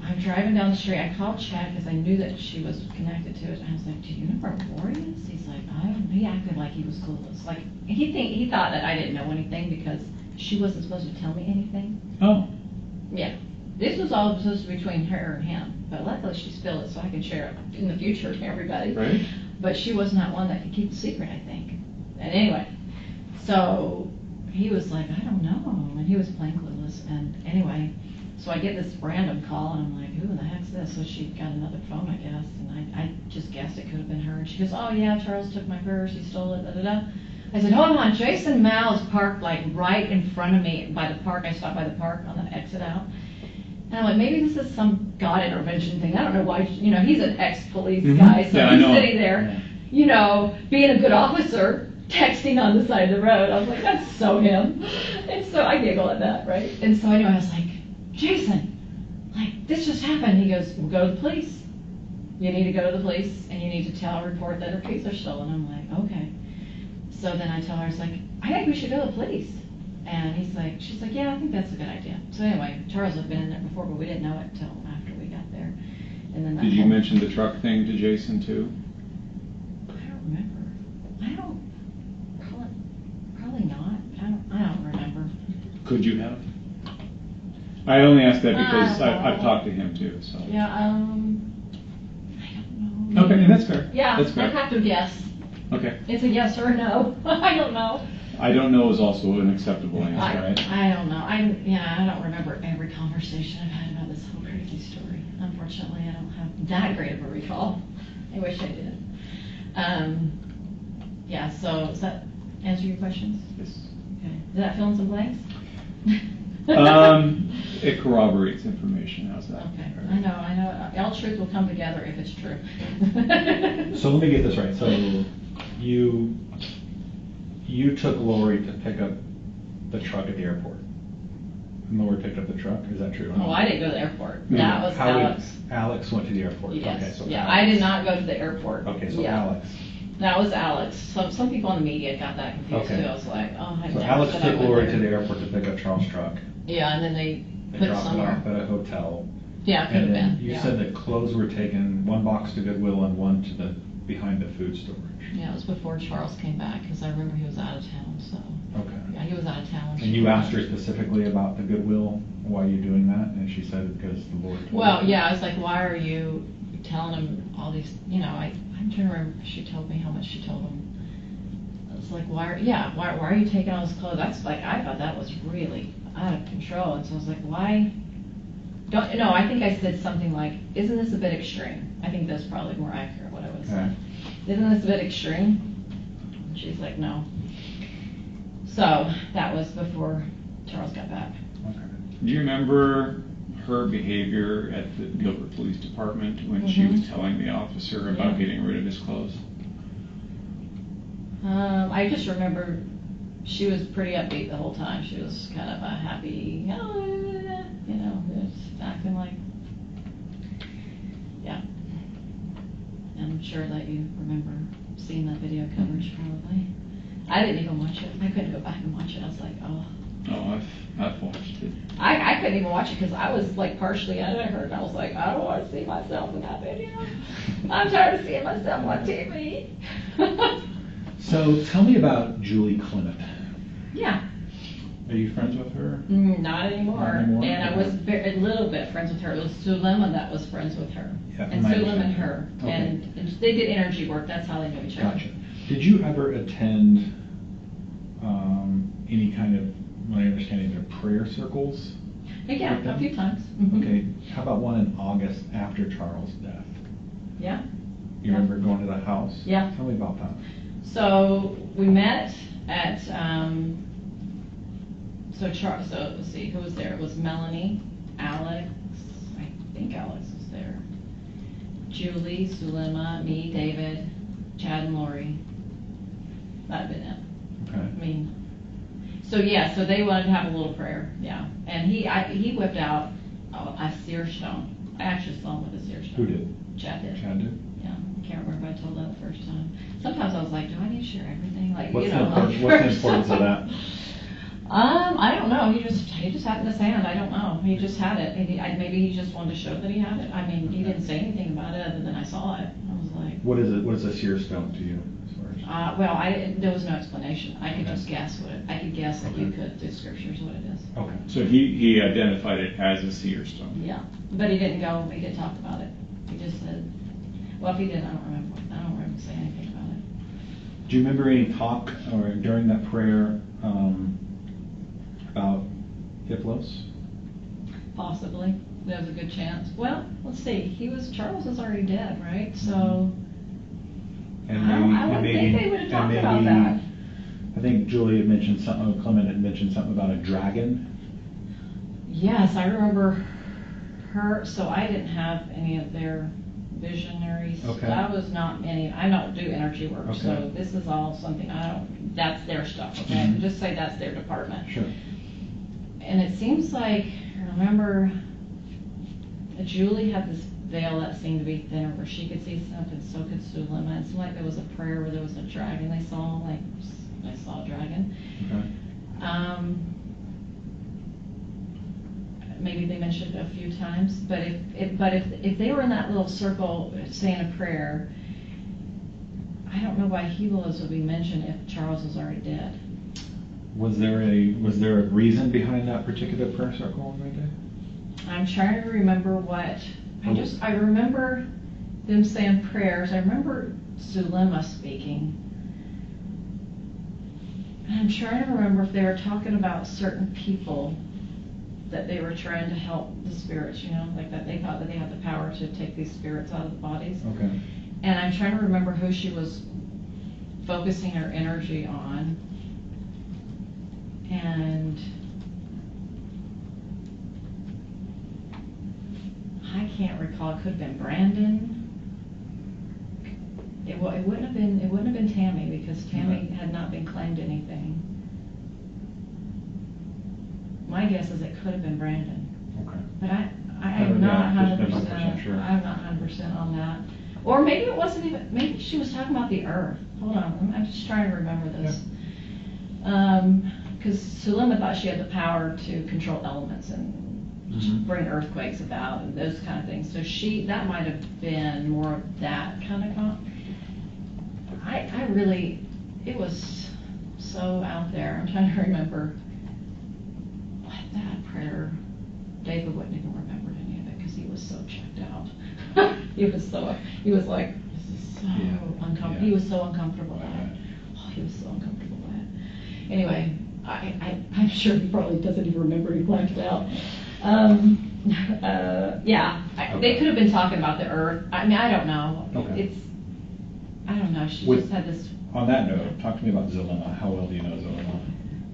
I'm driving down the street. I called Chad because I knew that she was connected to it. And I was like, do you know where Lori is? He's like, I don't know. He acted like he was clueless. Like, he thought that I didn't know anything because she wasn't supposed to tell me anything. Oh. Yeah. This was all supposed to be between her and him. But luckily she spilled it so I can share it in the future to everybody. Right. But she was not one that could keep a secret, I think. And anyway, so he was like, I don't know. And he was plain clueless. And anyway, so I get this random call, and I'm like, who the heck's this? So she got another phone, I guess, and I just guessed it could have been her. And she goes, oh yeah, Charles took my purse, he stole it, da-da-da. I said, hold on, Jason Mal is parked like right in front of me by the park. I stopped by the park on the exit out. And I'm like, maybe this is some God intervention thing. I don't know why, he's an ex-police guy, so Yeah, he's I know. sitting there, being a good officer, texting on the side of the road. I was like, that's so him. And so I giggle at that, right? And so anyway, I was like, Jason, like, this just happened. He goes, well, go to the police. You need to go to the police, and you need to report that her keys are stolen. I'm like, okay. So then I tell her, I was like, I think we should go to the police. And she's like, yeah, I think that's a good idea. So anyway, Charles had been in there before, but we didn't know it until after we got there. And then Did you mention the truck thing to Jason too? I don't remember. Probably not. I don't remember. Could you have? I only asked that because I don't I've know. talked to him too. So. Yeah, I don't know. Okay, that's fair. Yeah, that's fair. I'd have to guess. Okay. It's a yes or a no. I don't know. I don't know is also an acceptable answer, right? I don't know. I don't remember every conversation I've had about this whole crazy story. Unfortunately, I don't have that great of a recall. I wish I did. Yeah, so does that answer your questions? Yes. Okay. Did that fill in some blanks? It corroborates information. How's that? Okay. I know. All truth will come together if it's true. So let me get this right. So you took Lori to pick up the truck at the airport. And Lori picked up the truck. Is that true? Oh, I didn't go to the airport. That was Alex. Alex went to the airport. Yes. Okay, so yeah, Alex. I did not go to the airport. Okay, so yeah. Alex. That was Alex. Some people in the media got that confused Okay. too. I was like, oh, I So never Alex said I took went Lori there. to the airport to pick up Charles' truck. Yeah, and then they They put dropped it somewhere. off at a hotel. Yeah, it could have And then been. you yeah. said that clothes were taken, one box to Goodwill and one to behind the food storage. Yeah, it was before Charles came back because I remember he was out of town. So Okay. yeah, he was out of town. And you asked her specifically about the Goodwill, why are you doing that? And she said because the Lord told Well, her. yeah, I was like, why are you telling him all these? I'm trying to remember if she told me how much she told him. I was like, why are you taking all his clothes? That's like, I thought that was really out of control. And so I was like, why? I think I said something like, isn't this a bit extreme? I think that's probably more accurate what I would have said. Isn't this a bit extreme? And she's like, no. So that was before Charles got back. Okay. Do you remember her behavior at the Gilbert Police Department when she was telling the officer about getting rid of his clothes? I just remember she was pretty upbeat the whole time. She was kind of a happy, just acting like, yeah. I'm sure that you remember seeing that video coverage probably. I didn't even watch it. I couldn't go back and watch it. I was like, oh. Oh, I've watched it. I couldn't even watch it because I was like partially out of her, and I was like, I don't want to see myself in that video. I'm tired of seeing myself on TV. So tell me about Julie Clement. Yeah. Are you friends with her? Not anymore. Not anymore? And I was a little bit friends with her. It was Sulema that was friends with her. Yeah, And my Sulema and understanding. her. Okay. And they did energy work. That's how they knew each other. Gotcha. Did you ever attend any kind of, my understanding, their prayer circles? Yeah, with them? a few times. Mhm. Okay. How about one in August after Charles' death? Yeah. You remember going to the house? Yeah. Tell me about that. So we met at, so let's see, who was there? It was Melanie, Alex, I think Alex was there, Julie, Sulema, me, David, Chad, and Lori. That'd been it. Okay. I mean, so yeah, so they wanted to have a little prayer, yeah. And he whipped out a seer stone. I actually saw him with a seer stone. Who did? Chad did. Chad did? Yeah, I can't remember if I told that the first time. Sometimes I was like, do I need to share everything? Like, What's you the know, importance, what's the importance of that? I don't know. He just had it in his hand. I don't know. He just had it. Maybe he just wanted to show that he had it. I mean, he didn't say anything about it other than I saw it. I was like, What is it? What is a seer stone to you? As far as? well, there was no explanation. I could Okay. just guess what it. I could guess like you Okay. could through scriptures what it is. Okay. So he identified it as a seer stone. Yeah, but he didn't go. He didn't talk about it. He just said, well, if he did, I don't remember. I don't remember saying anything about it. Do you remember any talk or during that prayer about Hiplos? Possibly. There's a good chance. Well, let's see. Charles is already dead, right? So I wouldn't think they would have talked about that. I think Julie had mentioned something, Clement had mentioned something about a dragon. Yes, I remember her. So I didn't have any of their visionaries. Okay. That was not any. I don't do energy work, Okay. so this is all something I don't. That's their stuff. Okay, Mhm. just say that's their department. Sure. And it seems like I remember Julie had this veil that seemed to be thinner, where she could see something, so could Sulema. It seemed like there was a prayer where there was a dragon they saw. Like I saw a dragon. Okay. Maybe they mentioned it a few times, but if they were in that little circle saying a prayer, I don't know why Helios would be mentioned if Charles was already dead. Was there a reason behind that particular prayer circle right there? I'm trying to remember what. I remember them saying prayers. I remember Sulema speaking. And I'm trying to remember if they were talking about certain people that they were trying to help the spirits, like that they thought that they had the power to take these spirits out of the bodies. Okay. And I'm trying to remember who she was focusing her energy on. And I can't recall. It could have been Brandon. It wouldn't have been Tammy, because Tammy had not been claimed anything. My guess is it could have been Brandon. Okay. But I'm not Yeah, 100% sure. I'm not 100% on that. Or maybe it wasn't even. Maybe she was talking about the earth. Hold on, I'm just trying to remember this. Because Sulema thought she had the power to control elements and Mhm. bring earthquakes about and those kind of things. So that might have been more of that kind of. It was so out there. I'm trying to remember. That prayer, David wouldn't even remember any of it because he was so checked out. he was like, this is so uncomfortable. Yeah. He was so uncomfortable by it. Oh, he was so uncomfortable by it. Anyway, I'm sure he probably doesn't even remember. He blanked it out. They could have been talking about the earth. I mean, I don't know. Okay. I don't know. She With- just had this. On that note, talk to me about Zilema. How well do you know Zilema?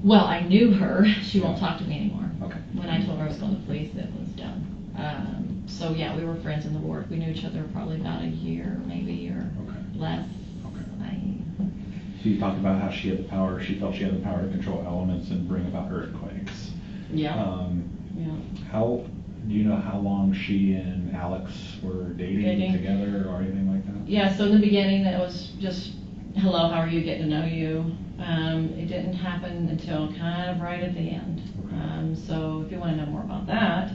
Well, I knew her. She won't talk to me anymore. Okay. When I told her I was going to police, it was done. So yeah, we were friends in the ward. We knew each other probably about a year, maybe, or Okay. less. Okay. So you talked about how she had the power. She felt she had the power to control elements and bring about earthquakes. Yeah. Yeah. How do you know how long she and Alex were dating together or anything like that? Yeah, so in the beginning, it was just, hello, how are you, getting to know you. It didn't happen until kind of right at the end. So if you want to know more about that,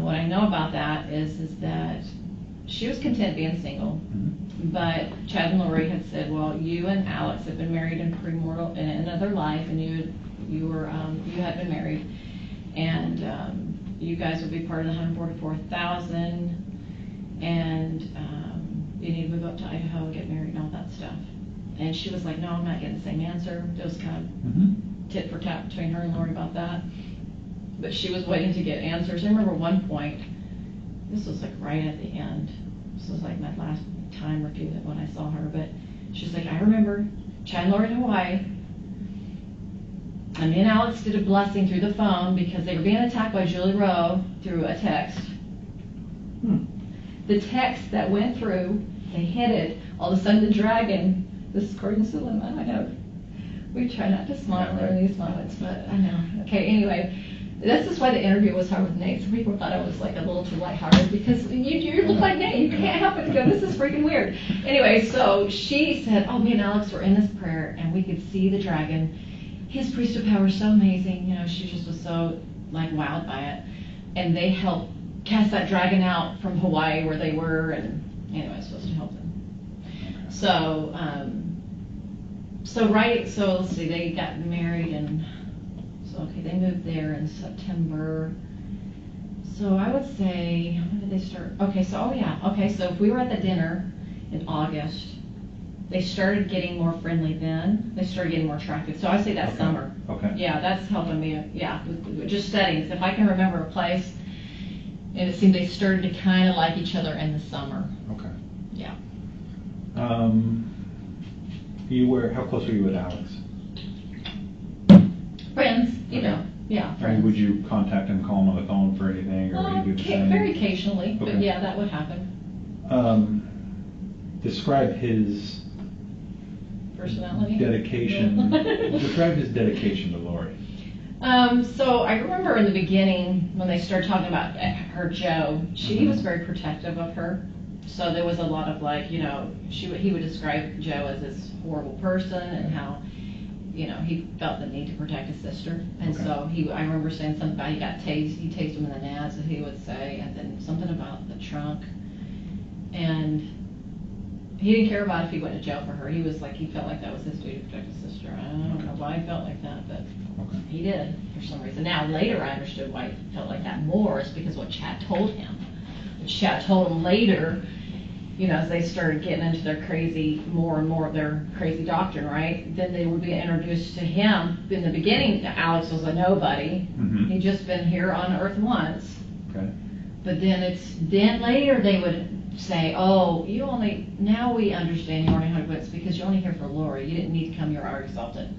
what I know about that is that she was content being single, but Chad and Lori had said, well, you and Alex have been married in in another life, and you had been married, and you guys would be part of the 144,000, and you need to move up to Idaho and get married and all that stuff. And she was like, no, I'm not getting the same answer. It was kind of tit for tat between her and Lori about that. But she was waiting to get answers. I remember one point, this was like right at the end. This was like my last time or two when I saw her. But she's like, I remember Chad and Lori in Hawaii. And me and Alex did a blessing through the phone because they were being attacked by Julie Rowe through a text. The text that went through, they hit it. All of a sudden the dragon, this is according to Sullivan, I know. We try not to smile during these moments, but I know. Okay, anyway, this is why the interview was hard with Nate. Some people thought I was like a little too lighthearted because you look like Nate. You can't help but to go, this is freaking weird. Anyway, so she said, oh, me and Alex were in this prayer and we could see the dragon. His priesthood power is so amazing. You know, she just was so like wowed by it. And they helped cast that dragon out from Hawaii where they were, and anyway, I was supposed to help them. So, so let's see, they got married, and so okay, they moved there in September. So I would say, when did they start? Okay, so so if we were at the dinner in August, they started getting more friendly then. They started getting more attractive. So I say that summer. Okay. Yeah, that's helping me. Yeah, with just settings. If I can remember a place, and it seemed they started to kind of like each other in the summer. Okay. Yeah. How close were you with Alex? Friends, you know. Yeah, friends. Would you contact him, call him on the phone for anything, or would you do the same? Very occasionally, but Okay. yeah, that would happen. Describe his Personality? dedication. Describe his dedication to Lori. So I remember in the beginning when they started talking about her Joe, he was very protective of her. So there was a lot of like, you know, he would describe Joe as this horrible person and how, you know, he felt the need to protect his sister. And so I remember saying something about he tased him in the nads, he would say, and then something about the trunk. And he didn't care about if he went to jail for her. He was like, he felt like that was his duty to protect his sister. I don't know why he felt like that, but he did for some reason. Now later I understood why he felt like that more is because what Chad told him. Chad told him later, you know, as they started getting into their more and more of their crazy doctrine, right? Then they would be introduced to him. In the beginning, Alex was a nobody. He'd just been here on Earth once. Okay. But then later they would say, oh, now we understand you only had wits because you're only here for Lori. You didn't need to come. You're already exalted.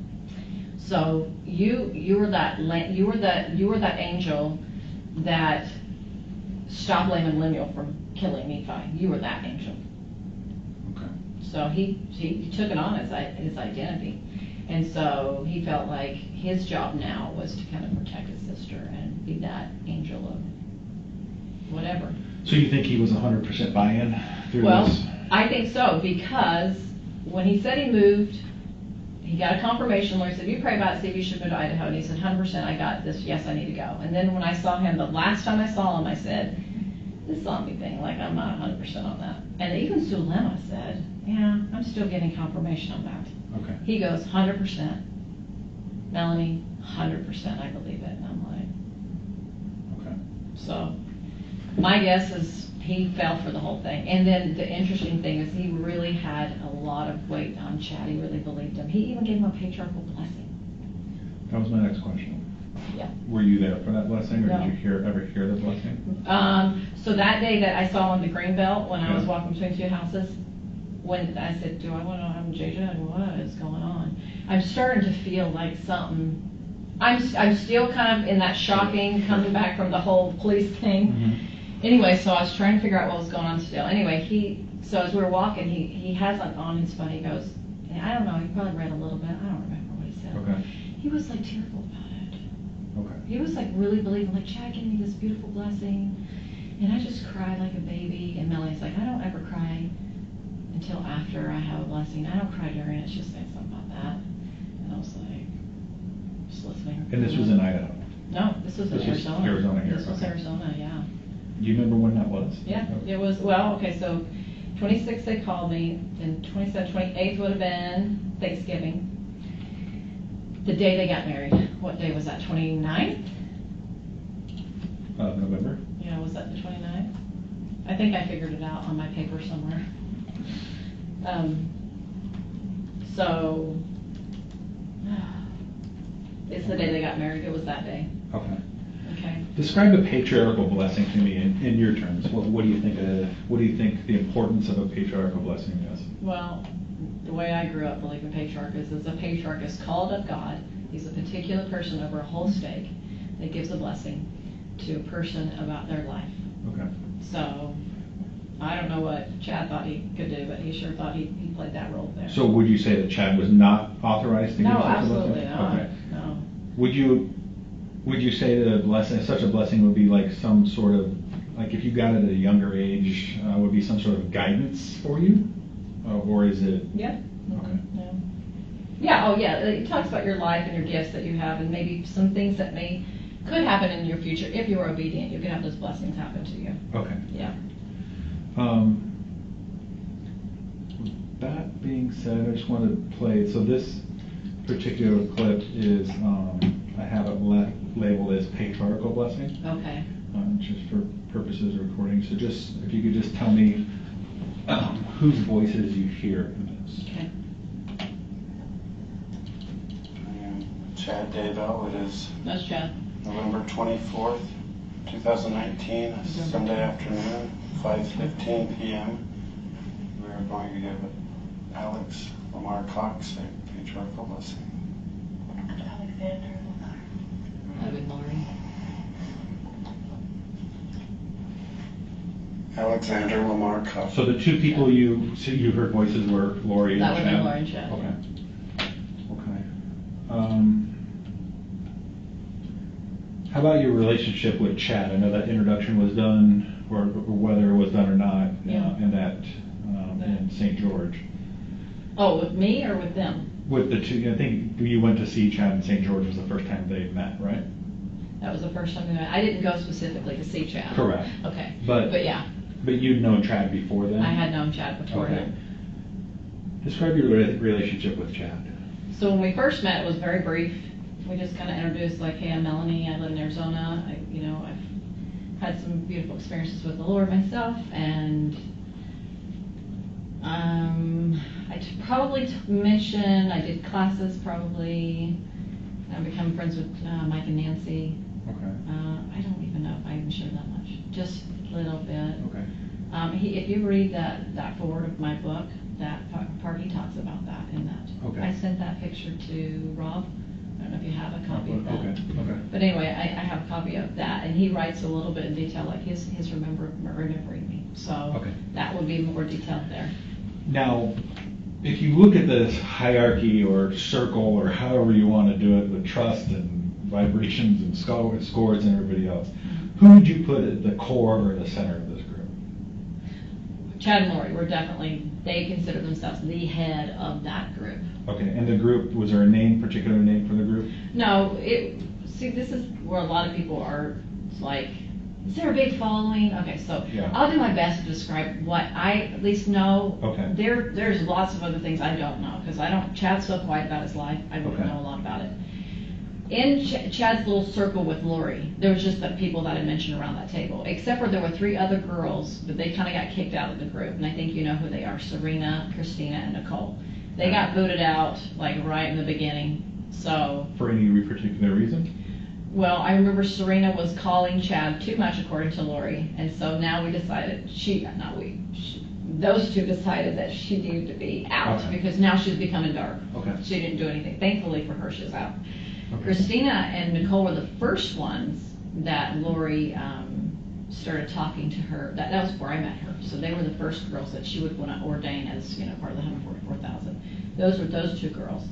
So you were that angel that stopped Laman and Lemuel from killing Nephi. You were that angel. Okay. So he took it on as his identity, and so he felt like his job now was to kind of protect his sister and be that angel of whatever. So you think he was 100% buy-in through this? Well, I think so, because when he said he moved, he got a confirmation. Lord said, you pray about it, see if you should move to Idaho. And he said, 100%, I got this. Yes, I need to go. And then when I saw him, the last time I saw him, I said, this zombie thing, like I'm not 100% on that. And even Sulema said, yeah, I'm still getting confirmation on that. Okay. He goes, 100%. Melanie, 100%, I believe it. And I'm like, Okay. so my guess is he fell for the whole thing. And then the interesting thing is he really had a lot of weight on Chad. He really believed him. He even gave him a patriarchal blessing. That was my next question. Yeah. Were you there for that blessing, or No. did you ever hear the blessing? So that day that I saw him in the Greenbelt when I was walking between two houses, when I said, do I want to know I'm JJ and what is going on? I'm starting to feel like something. I'm still kind of in that shocking coming back from the whole police thing. Anyway, so I was trying to figure out what was going on still. Anyway, so as we were walking, he has on his phone, he goes, I don't know, he probably read a little bit, I don't remember what he said. Okay. He was like tearful about it. Okay. He was like really believing, like, Chad gave me this beautiful blessing, and I just cried like a baby. And Melanie's like, I don't ever cry until after I have a blessing. I don't cry during it, it's just saying something about that. And I was like, just listening. And this was in Idaho? No, this was in Arizona. Arizona here. This was okay. Arizona, yeah. Do you remember when that was? Yeah, it was, well, okay, so 26th they called me, and 27th, 28th would have been Thanksgiving. The day they got married, what day was that, 29th? November? Yeah, was that the 29th? I think I figured it out on my paper somewhere. So, it's the day they got married, it was that day. Okay. Okay. Describe a patriarchal blessing to me in your terms. What do you think the importance of a patriarchal blessing is? Well, the way I grew up believing patriarch is a patriarch is called of God. He's a particular person over a whole stake that gives a blessing to a person about their life. Okay. So, I don't know what Chad thought he could do, but he sure thought he played that role there. So would you say that Chad was not authorized to give No, such a absolutely blessing? not. Okay. No. Would you say that a blessing, such a blessing would be like some sort of, like if you got it at a younger age, would be some sort of guidance for you? Or is it? Yeah. Okay. Yeah. Yeah, oh yeah, it talks about your life and your gifts that you have and maybe some things that could happen in your future. If you are obedient, you can have those blessings happen to you. Okay. Yeah. That being said, I just wanted to play, so this particular clip is, I have it labeled as patriarchal blessing. Okay. Just for purposes of recording. So just, if you could just tell me whose voices you hear in this. Okay. Chad Daybell. It is That's Chad. November 24th, 2019, a Sunday afternoon, 5:15 p.m. We are going to give Alex Cox a patriarchal blessing. Alexander Lamar Cox. So the two people you heard voices were Lori and That would Chad? be Lori and Chad. Okay. How about your relationship with Chad? I know that introduction was done, or whether it was done or not, Yeah. In St. George. Oh, with me or with them? With the two, I think you went to see Chad in St. George was the first time they met, right? That was the first time we met. I didn't go specifically to see Chad. Correct. Okay. But yeah, But you'd known Chad before then? I had known Chad before Okay. him. Describe your relationship with Chad. So when we first met, it was very brief. We just kind of introduced, like, hey, I'm Melanie. I live in Arizona. I've had some beautiful experiences with the Lord myself, and I probably mentioned I did classes. Probably I've become friends with Mike and Nancy. Okay. I don't even know if I even shared that much. Just a little bit. Okay. If you read that forward of my book, that part, he talks about that in that. Okay. I sent that picture to Rob. I don't know if you have a copy of that. Okay. But anyway, I have a copy of that, and he writes a little bit in detail, like his remembering me. So Okay. that would be more detailed there. Now, if you look at this hierarchy or circle or however you want to do it with trust and vibrations and scores and everybody else, who would you put at the core or the center of this group? Chad and Lori were definitely, they consider themselves the head of that group. Okay, and the group, was there a particular name for the group? No, this is where a lot of people are, it's like, is there a big following? Okay, so Yeah. I'll do my best to describe what I at least know. Okay. There's lots of other things I don't know, because Chad's so quiet about his life, I don't Okay. know a lot about it. In Chad's little circle with Lori, there was just the people that I mentioned around that table, except for there were 3 other girls, but they kind of got kicked out of the group, and I think you know who they are, Serena, Christina, and Nicole. They got booted out, like, right in the beginning, so. For any particular reason? Well, I remember Serena was calling Chad too much, according to Lori, and so now we decided, those two decided that she needed to be out, Okay. because now she's becoming dark. Okay. She didn't do anything. Thankfully for her, she's out. Okay. Christina and Nicole were the first ones that Lori started talking to her. That was where I met her. So they were the first girls that she would want to ordain as part of the 144,000. Those were those 2 girls.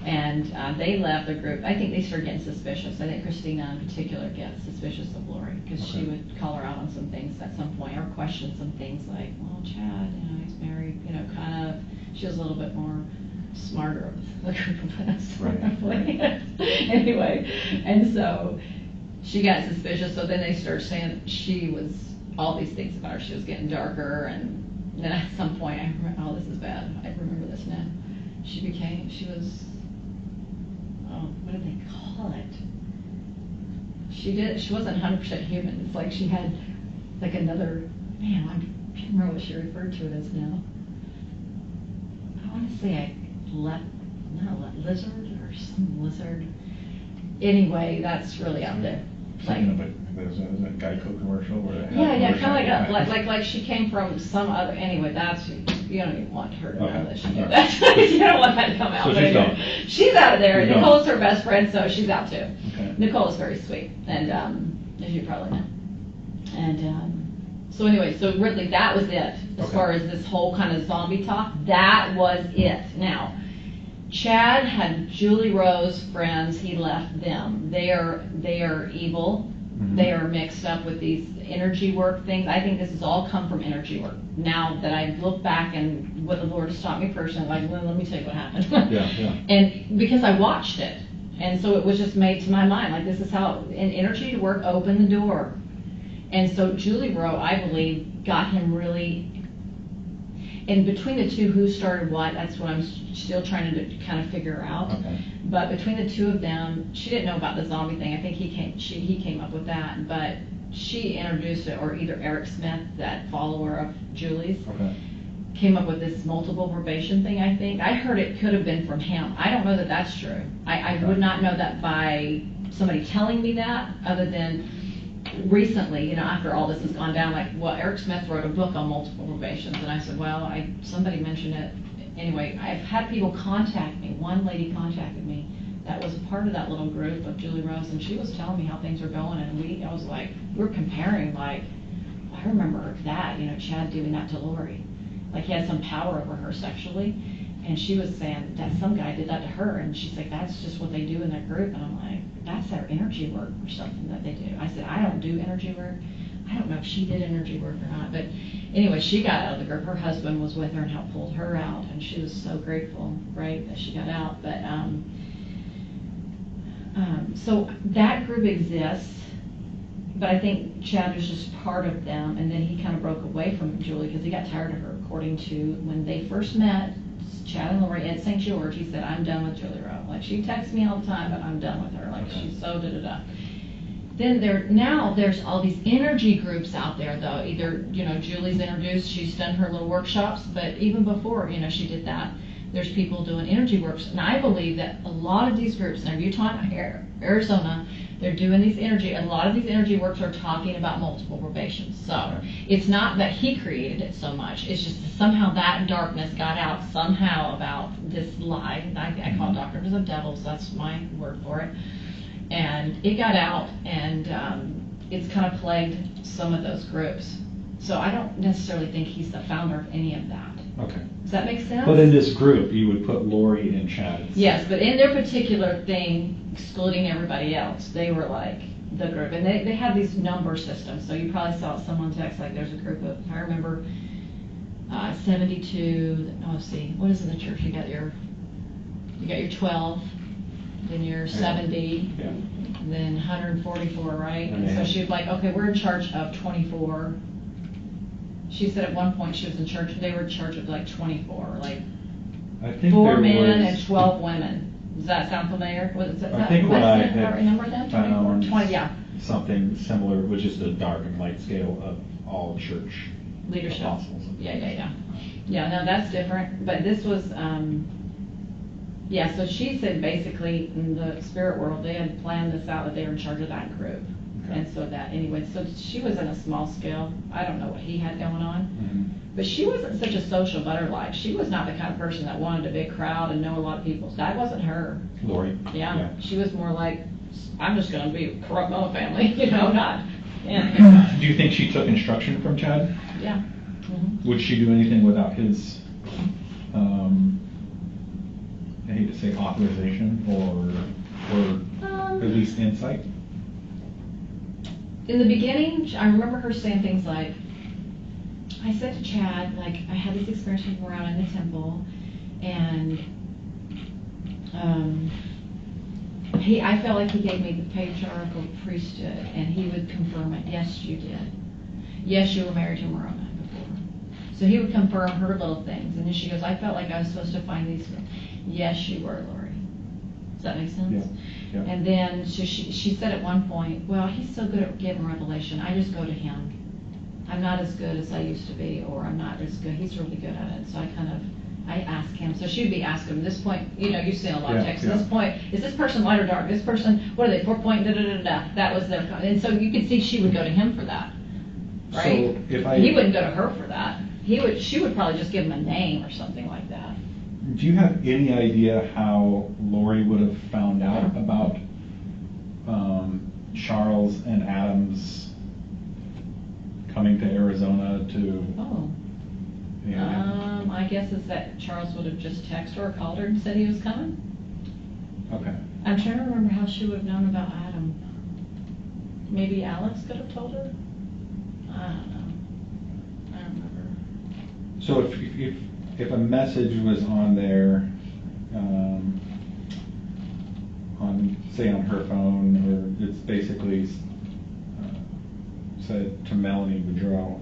And they left the group. I think they started getting suspicious. I think Christina in particular gets suspicious of Lori, because she Okay. would call her out on some things at some point or question question some things like, well, Chad, he's married, kind of, she was a little bit more smarter of the group of us. Right. Anyway, and so she got suspicious, so then they started saying she was, all these things about her, she was getting darker, and then at some point, I remember, oh, this is bad, I remember this now, she was, what do they call it? She wasn't 100% human. It's like she had like another, man, I can't remember what she referred to it as now. I want to say lizard or some lizard. Anyway, that's really out there. Thinking of there's a Geico commercial where it Yeah, kind of like she came from some other, anyway, that's, you don't even want her to know that she did that. You don't want that to come out. So but she's anyway, gone. she's out of there. She's gone. Nicole's her best friend, so she's out too. Okay. Nicole is very sweet, and as you probably know. And so anyway, so really that was it as Okay. far as this whole kind of zombie talk. That was it. Now, Chad had Julie Rowe's friends. He left them. They are evil. Mhm. They are mixed up with these energy work things. I think this has all come from energy work. Now that I look back and what the Lord has taught me personally, like, well, let me tell you what happened. Yeah. And because I watched it, and so it was just made to my mind, like, this is how an energy to work opened the door. And so Julie Rowe, I believe, got him really. And between the two, who started what, that's what I'm still trying to kind of figure out. Okay. But between the two of them, she didn't know about the zombie thing. I think he came up with that. But she introduced it, or either Eric Smith, that follower of Julie's, Okay. came up with this multiple probation thing, I think. I heard it could have been from him. I don't know that that's true. I would not know that by somebody telling me that, other than recently, after all this has gone down, like, well, Eric Smith wrote a book on multiple probations, and I said, well, somebody mentioned it. Anyway, I've had people contact me. One lady contacted me that was a part of that little group of Julie Rose, and she was telling me how things are going, and I was like, we're comparing, like, I remember that, Chad doing that to Lori. Like, he had some power over her sexually, and she was saying that some guy did that to her, and she's like, that's just what they do in their group, and I'm like, that's their energy work or something that they do. I said, I don't do energy work. I don't know if she did energy work or not, but anyway, she got out of the group. Her husband was with her and helped pull her out, and she was so grateful, right, that she got out. But so that group exists, but I think Chad was just part of them, and then he kind of broke away from Julie because he got tired of her. According to when they first met, Chad and Lori at St. George, he said, I'm done with Julie Rowe. Like, she texts me all the time, but I'm done with her. Like, she's so da-da-da. Then there's all these energy groups out there, though. Either, Julie's introduced, she's done her little workshops, but even before, she did that, there's people doing energy works. And I believe that a lot of these groups, in Utah and Arizona, they're doing a lot of these energy works are talking about multiple probations. So it's not that he created it so much, it's just that somehow that darkness got out somehow about this lie. I call it Doctrine of the Devil, so that's my word for it. And it got out, and it's kind of plagued some of those groups. So I don't necessarily think he's the founder of any of that. Okay. Does that make sense? But in this group, you would put Lori and Chad. Yes, but in their particular thing, excluding everybody else, they were like the group. And they had these number systems. So you probably saw someone text, like, there's a group of, I remember, 72, let's see, what is in the church? You got your 12, then your 70, Yeah. and then 144, right? And So she was like, okay, we're in charge of 24. She said at one point she was in charge, they were in charge of like 24, like I think 4 there men was, and 12 women. Does that sound familiar? I think what I had remember that? 24, found 20, yeah. something similar, which is the dark and light scale of all church Leadership. apostles. Yeah, no, that's different. But this was, so she said basically in the spirit world, they had planned this out, that they were in charge of that group. Okay. And so that, anyway, so she was in a small scale. I don't know what he had going on. Mm-hmm. But she wasn't such a social butterfly. She was not the kind of person that wanted a big crowd and know a lot of people. That wasn't her. Lori. Yeah. She was more like, I'm just going to be corrupt my own family, not. Yeah. Do you think she took instruction from Chad? Yeah. Mm-hmm. Would she do anything without his, I hate to say authorization, or at least insight? In the beginning, I remember her saying things like, I said to Chad, like, I had this experience with around in the temple, and I felt like he gave me the patriarchal priesthood, and he would confirm it. Yes, you did. Yes, you were married to Morona before. So he would confirm her little things, and then she goes, I felt like I was supposed to find these. Yes, you were, Lori. Does that make sense? Yeah. And then she said at one point, well, he's so good at giving revelation, I just go to him. I'm not as good as I used to be, or I'm not as good. He's really good at it. So I ask him. So she'd be asking him, at this point, you've seen a lot of texts. At this point, is this person light or dark? This person, what are they, 4 point, da-da-da-da-da. That was their, and so you could see she would go to him for that, right? So he wouldn't go to her for that. She would probably just give him a name or something like that. Do you have any idea how Lori would have found out about Charles and Adam's coming to Arizona to? Oh. Yeah. I guess it's that Charles would have just texted her or called her and said he was coming. Okay. I'm trying to remember how she would have known about Adam. Maybe Alex could have told her? I don't know. I don't remember. So if a message was on there, on her phone, or it's basically said to Melanie Boudreau,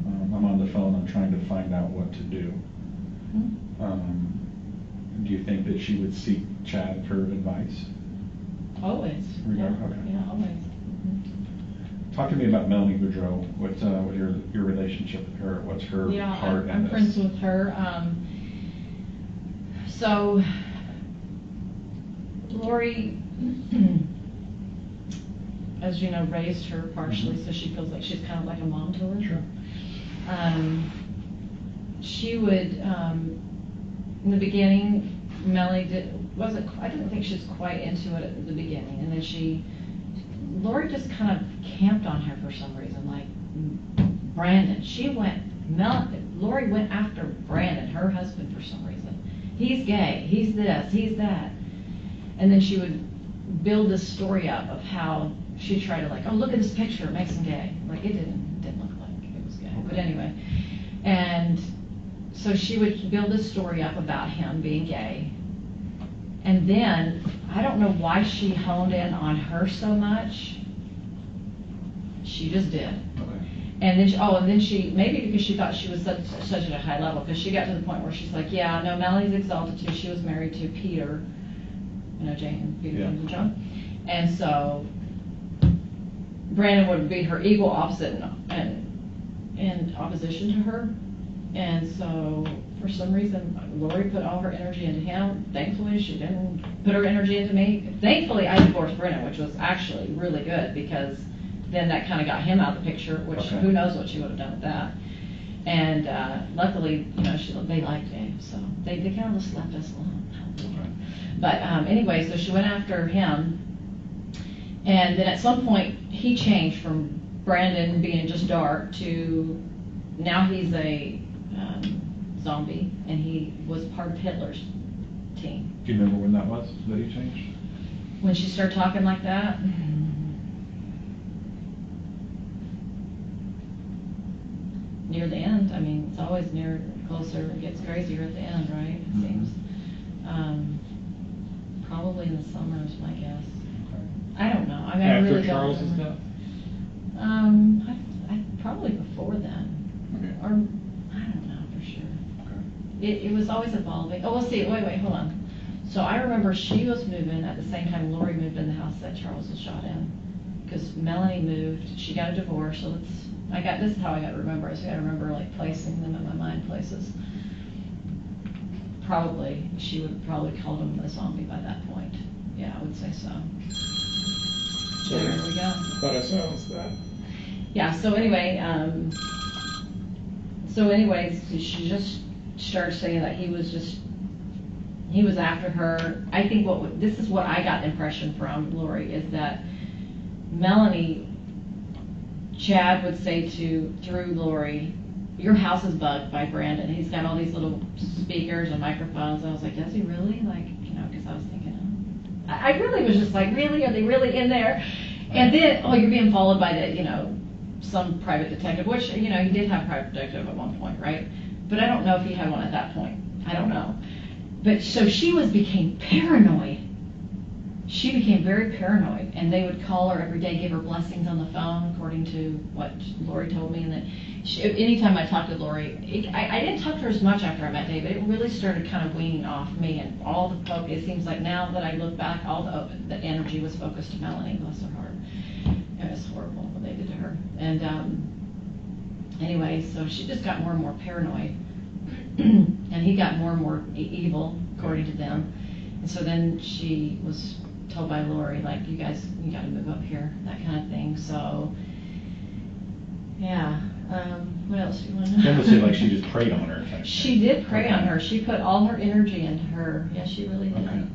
I'm on the phone, I'm trying to find out what to do. Do you think that she would seek Chad for advice? Always. Yeah. Okay. Yeah, always. Talk to me about Melanie Boudreau. What's your relationship with her? What's her part in I'm this? friends with her. So Lori, as you know, raised her partially, so she feels like she's kind of like a mom to her. Sure. She would, in the beginning, Melanie I didn't think she was quite into it at the beginning, and then Lori just kind of camped on her for some reason, like Brandon. Lori went after Brandon, her husband, for some reason. He's gay, he's this, he's that. And then she would build this story up of how she tried to, like, oh, look at this picture, it makes him gay. Like, it didn't look like it was gay. But anyway, and so she would build this story up about him being gay. And then, I don't know why she honed in on her so much. She just did. Okay. And then she maybe because she thought she was such at a high level, because she got to the point where she's like, yeah, no, Melanie's exalted too. She was married to Peter, Jane, Peter, James, and John. And so Brandon would be her equal opposite and in opposition to her. And so for some reason, Lori put all her energy into him. Thankfully, she didn't put her energy into me. Thankfully, I divorced Brandon, which was actually really good, because then that kind of got him out of the picture, which who knows what she would have done with that. And luckily, they liked me, so they kind of just left us alone. But anyway, so she went after him, and then at some point he changed from Brandon being just dark to now he's a zombie, and he was part of Hitler's team. Do you remember when that was that he changed? When she started talking like that? Near the end. I mean, it's always closer, it gets crazier at the end, right? It seems. Probably in the summer is my guess. Okay. I don't know. I mean, After I really Charles' don't death? I probably before then. Okay. Or, I don't know for sure. Okay. It was always evolving. Oh, we'll see. Wait, hold on. So I remember she was moving at the same time Lori moved in the house that Charles was shot in. Because Melanie moved, she got a divorce, so this is how I got to remember it. So I got to remember, like, placing them in my mind places. Probably, she would have probably called him a zombie by that point. Yeah, I would say so. So there we go. Thought I silenced that. Yeah, so anyway, she just started saying that he was after her. I think this is what I got the impression from Lori, is that Melanie, Chad would say through Lori, your house is bugged by Brandon. He's got all these little speakers and microphones. And I was like, does he really? Like, because I was thinking, I really was just like, really? Are they really in there? And then, you're being followed by the, some private detective, which, you know, he did have a private detective at one point, right? But I don't know if he had one at that point. I don't know. But so she became paranoid. She became very paranoid, and they would call her every day, give her blessings on the phone, according to what Lori told me. And that anytime I talked to Lori, I didn't talk to her as much after I met David. It really started kind of weaning off me, and all the focus, it seems like now that I look back, all the energy was focused to Melanie, bless her heart. It was horrible what they did to her. And anyway, so she just got more and more paranoid, and he got more and more evil, according to them. And so then she was told by Lori, like, you got to move up here, that kind of thing. So, yeah. What else do you want to know? It almost seemed like she just preyed on her. She did prey on her. She put all her energy into her. Yeah, she really did. Okay.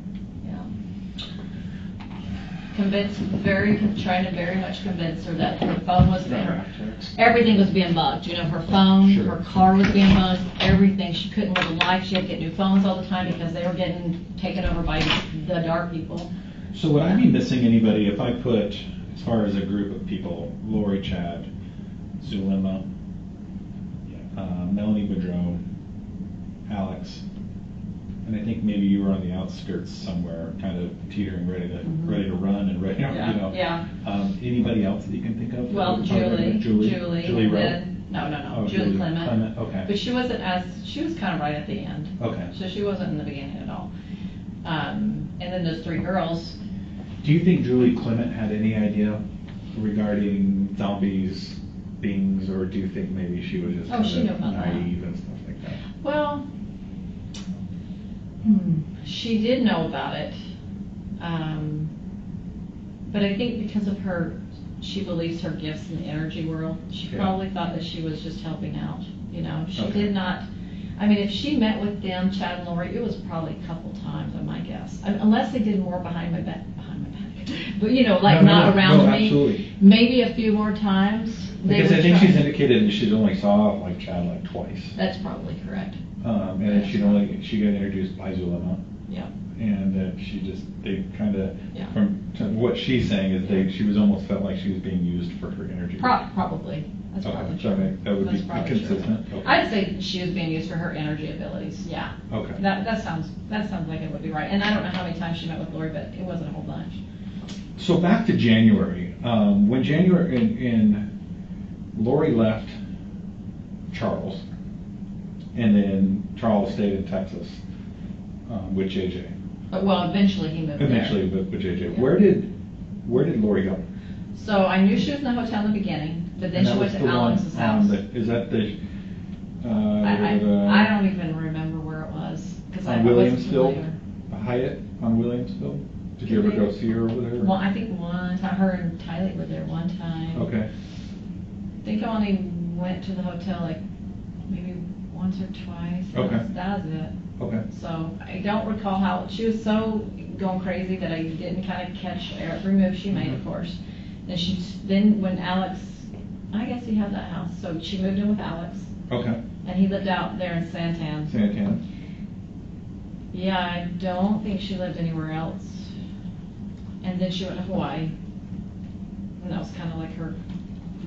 Yeah. Trying to very much convince her that her phone was everything was being bugged. You know, her phone, Sure. her car was being bugged, everything. She couldn't live a life. She had to get new phones all the time because they were getting taken over by the dark people. So would I be missing anybody if I put, as far as a group of people, Lori, Chad, Zulema, Melanie Boudreau, Alex, and I think maybe you were on the outskirts somewhere, kind of teetering, ready to run and ready, Yeah, you know. yeah. Anybody else that you can think of? Well, Julie Rowe? then, no, Oh, Julie Clement. Okay. But she was kind of right at the end. Okay. So she wasn't in the beginning at all. And then those three girls. Do you think Julie Clement had any idea regarding zombies, beings, or do you think maybe she was just She knew about naive and stuff like that? Well, she did know about it. But I think because of she believes her gifts in the energy world, she probably thought that she was just helping out. You know, she did not. I mean, if she met with them, Chad and Lori, it was probably a couple times, I might guess. Unless they did more behind my back. But, you know, like not around me. Absolutely. Maybe a few more times. Because I think she's indicated that she's only saw like Chad like twice. That's probably correct. And then she got introduced by Zulema. Yeah. And that they kind of, from what she's saying is she was almost felt like she was being used for her energy. Probably. That's probably true. That would be consistent. Okay. I'd say she was being used for her energy abilities. Yeah. Okay. That sounds like it would be right. And I don't know how many times she met with Lori, but it wasn't a whole bunch. So back to January. When Lori left Charles, and then Charles stayed in Texas with JJ. Well, eventually he moved there. With JJ. Yeah. Where did Lori go? So I knew she was in the hotel in the beginning, but then she went to Alex's house. Is that the? I don't even remember where it was because I wasn't familiar. Hyatt on Williamsville. Did you ever go see her over there? Well, I think one time, her and Tylee were there one time. Okay. I think I only went to the hotel like maybe once or twice. Okay. That was it. Okay. So I don't recall how, she was so going crazy that I didn't kind of catch every move she made, of course. And then when Alex, I guess he had that house, so she moved in with Alex. Okay. And he lived out there in Santan. Yeah, I don't think she lived anywhere else. And then she went to Hawaii. And that was kind of like her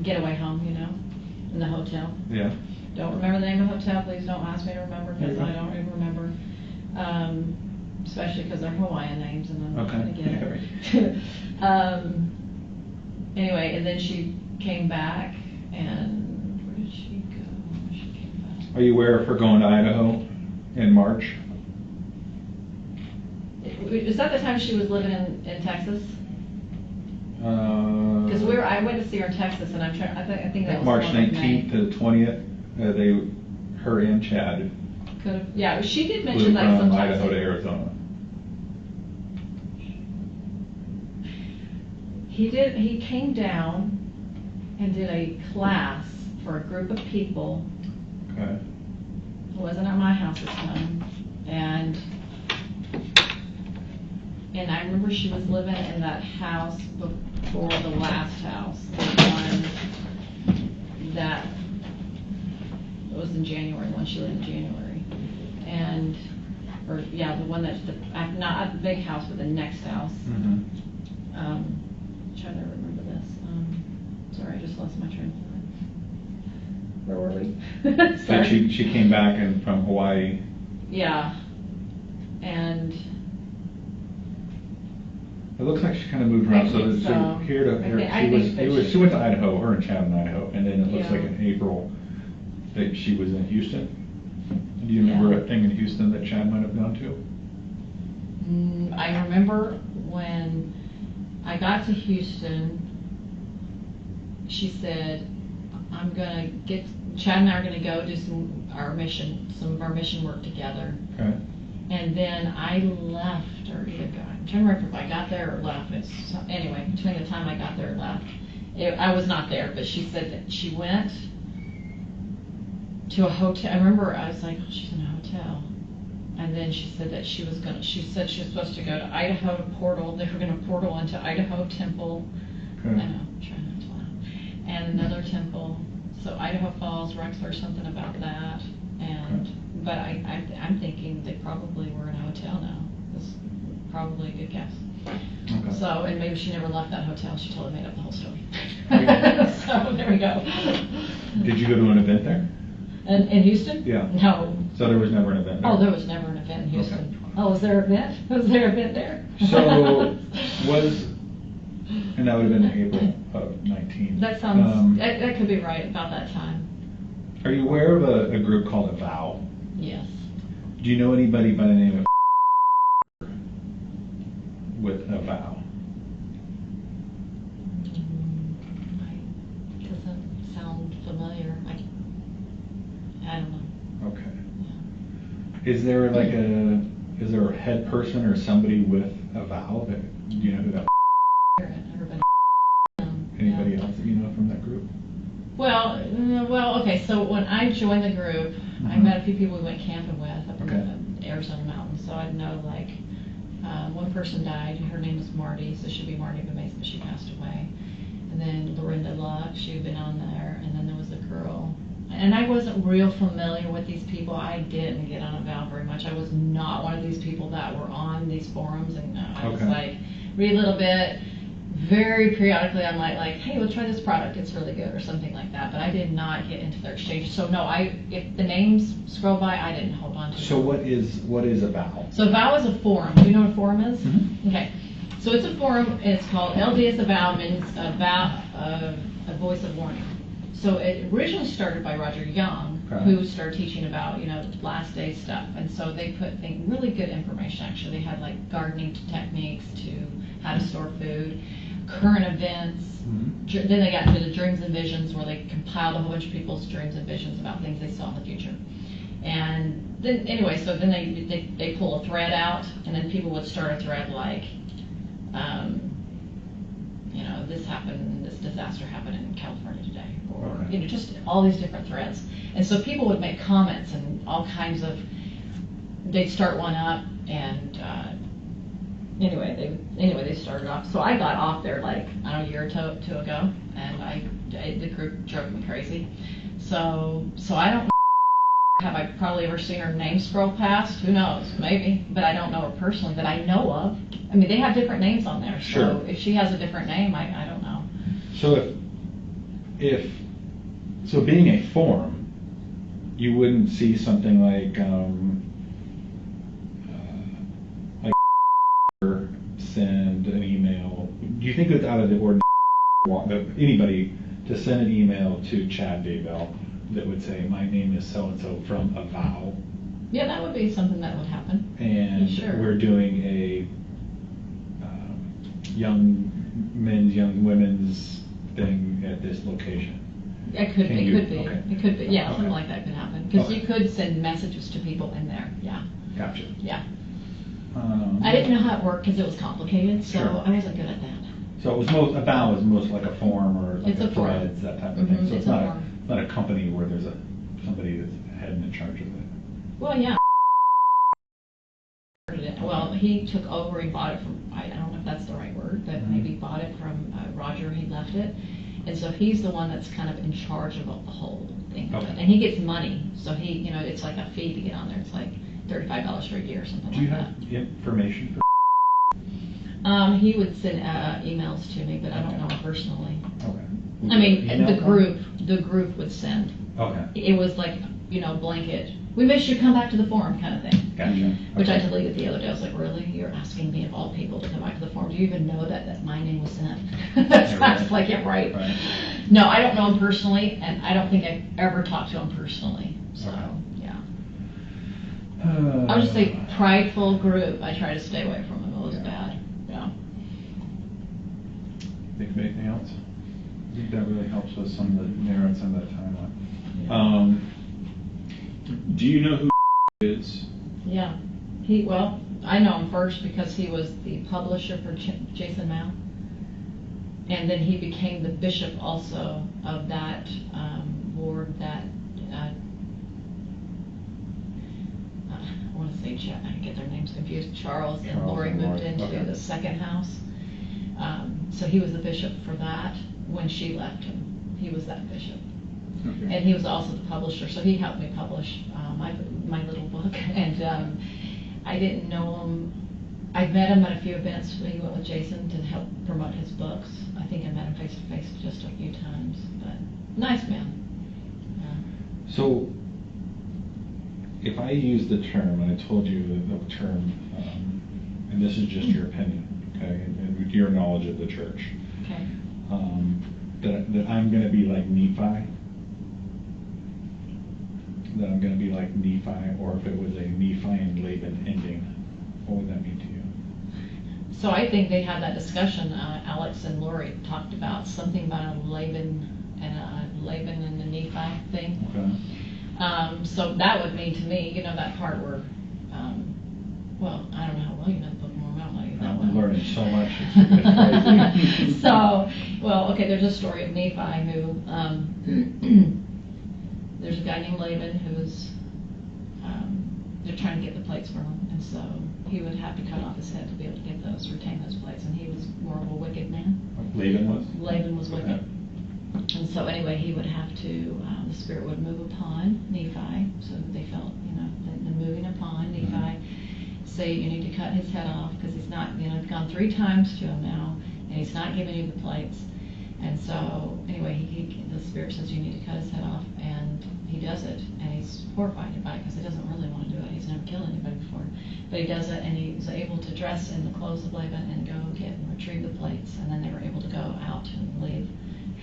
getaway home, you know, in the hotel. Yeah. Don't remember the name of the hotel. Please don't ask me to remember because I don't even remember. Especially because they're Hawaiian names and I'm not going to get it. Anyway, and then she came back and where did she go when she came back? Are you aware of her going to Idaho in March? Is that the time she was living in Texas? Because I went to see her in Texas, and I think that was March 19th to the 20th. Her and Chad. Could have, yeah. She did mention like from sometimes. Idaho to Arizona. He came down and did a class for a group of people. Okay. It wasn't at my house this time, and I remember she was living in that house before the last house, the one that was in January, the one she lived in January, the one that's not at the big house, but the next house. Mm-hmm. Trying to remember this. Sorry, I just lost my train of thought. where were we? Like Sorry. she came back and from Hawaii. Yeah. And It looks like she kind of moved around. I think so. Here to here. I think that She went to Idaho, her and Chad in Idaho, and then it looks Yeah. like in April that she was in Houston. Do you remember a thing in Houston that Chad might have gone to? I remember when I got to Houston, she said, Chad and I are gonna go do some of our mission work together. Okay. And then I left, or either I'm trying to remember if I got there or left. Anyway, between the time I got there and left, I was not there, but she said that she went to a hotel. I remember I was like, oh, she's in a hotel. And then she said that she said she was supposed to go to Idaho to portal. They were going to portal into Idaho Temple. Okay. I know, I'm trying not to laugh. And another temple. So Idaho Falls, Rexler, something about that. And but I'm thinking they probably were in a hotel now. That's probably a good guess. Okay. So, and maybe she never left that hotel. She totally made up the whole story. Okay. So there we go. Did you go to an event there? In Houston? Yeah. No. So there was never an event there? Oh, there was never an event in Houston. Okay. Oh, was there an event? Was there an event there? So and that would have been in April of 19. That sounds, that could be right, about that time. Are you aware of a group called A Vow? Yes. Do you know anybody by the name of with A Vow? Doesn't sound familiar. I don't know. Okay. Yeah. Is there a head person or somebody with A Vow that, do you know who that? Everybody. Anybody Yeah. else that you know from that group? Well, okay, so when I joined the group, I met a few people we went camping with up in the Arizona mountains. So I know, like, one person died. Her name was Marty, so she'd be Marty Bemace, but she passed away. And then Lorinda Luck, she'd been on there. And then there was a girl. And I wasn't real familiar with these people. I didn't get on A Vow very much. I was not one of these people that were on these forums. And I was like, read a little bit. Very periodically, I might like, hey, let's try this product. It's really good, or something like that. But I did not get into their exchanges. So no, if the names scroll by, I didn't hold on to them. So what is A Vow? So A Vow is a forum. Do you know what a forum is? Mm-hmm. Okay. So it's a forum, and it's called LDS A Vow, means a voice of warning. So it originally started by Roger Young, who started teaching about, last day stuff. And so they put really good information, actually. They had like gardening techniques to how to store food, current events. Mm-hmm. Then they got to the dreams and visions, where they compiled a whole bunch of people's dreams and visions about things they saw in the future. And then, anyway, so then they pull a thread out, and then people would start a thread like, this happened, this disaster happened in California today, or just all these different threads. And so people would make comments and all kinds of, they'd start one up, and they started off. So I got off there like, I don't know, a year or two ago, and the group drove me crazy. So I don't know, have I probably ever seen her name scroll past? Who knows? Maybe, but I don't know her personally that I know of. I mean, they have different names on there, so if she has a different name, I don't know. So if being a forum, you wouldn't see something like send an email. Do you think it's out of the ordinary anybody to send an email to Chad Daybell that would say, my name is so-and-so from A Vow? Yeah, that would be something that would happen. And we're doing a young men's, young women's thing at this location. It could be. Okay. It could be. Yeah, something like that could happen. Because you could send messages to people in there. Yeah. Gotcha. Yeah. I didn't know how it worked because it was complicated, so I wasn't good at that. So it was A Vow is most like a forum or like it's a threads, that type of thing. So it's not a company where there's somebody that's head and in charge of it. Well, yeah. Well, he took over. He bought it from, I don't know if that's the right word, but maybe bought it from Roger. He left it. And so he's the one that's kind of in charge of the whole thing. Okay. And he gets money. So he, it's like a fee to get on there. It's like $35 for a year or something like that. Do you have information for he would send emails to me, but I don't know him personally. Okay. I mean, the group would send. Okay. It was like, blanket, we wish you'd come back to the forum kind of thing. Gotcha. Which I Okay. deleted the other day. I was like, really? You're asking me of all people to come back to the forum? Do you even know that my name was sent? I was like, yeah, right. No, I don't know him personally, and I don't think I've ever talked to him personally. So, Okay. yeah. I would just say prideful group. I try to stay away from him. It was bad. Yeah. Think of anything else? I think that really helps with some of the narrow some of that timeline. Do you know who is? Yeah. I know him first because he was the publisher for Jason Mao. And then he became the bishop also of that ward that, I want to say, I get their names confused, Charles and Lori moved into the second house. So he was the bishop for that when she left him. He was that bishop. Okay. And he was also the publisher, so he helped me publish my little book. And I didn't know him. I met him at a few events when he went with Jason to help promote his books. I think I met him face to face just a few times, but nice man. Yeah. So, if I use the term, and I told you the term, and this is just your opinion, okay, and your knowledge of the church, Okay. that I'm going to be like Nephi, that I'm going to be like Nephi, or if it was a Nephi and Laban ending, what would that mean to you? So I think they had that discussion. Alex and Lori talked about something about a Laban and the Nephi thing. Okay. So that would mean to me, that part where, well, I don't know how well you know the Book of Mormon. I don't know you that I'm well. learning so much. It's crazy. So, well, okay, there's a story of Nephi who, there's a guy named Laban who's, they're trying to get the plates from him, and so he would have to cut off his head to be able to get those, retain those plates, and he was more of a wicked man. Laban was? Laban was wicked. And so anyway, he would have to, the spirit would move upon Nephi, so they felt, the moving upon Nephi, say you need to cut his head off, because he's not, it's gone 3 times to him now, and he's not giving you the plates. And so, anyway, the spirit says you need to cut his head off, and he does it, and he's horrified by it, because he doesn't really want to do it. He's never killed anybody before. But he does it, and he was able to dress in the clothes of Laban and go get and retrieve the plates, and then they were able to go out and leave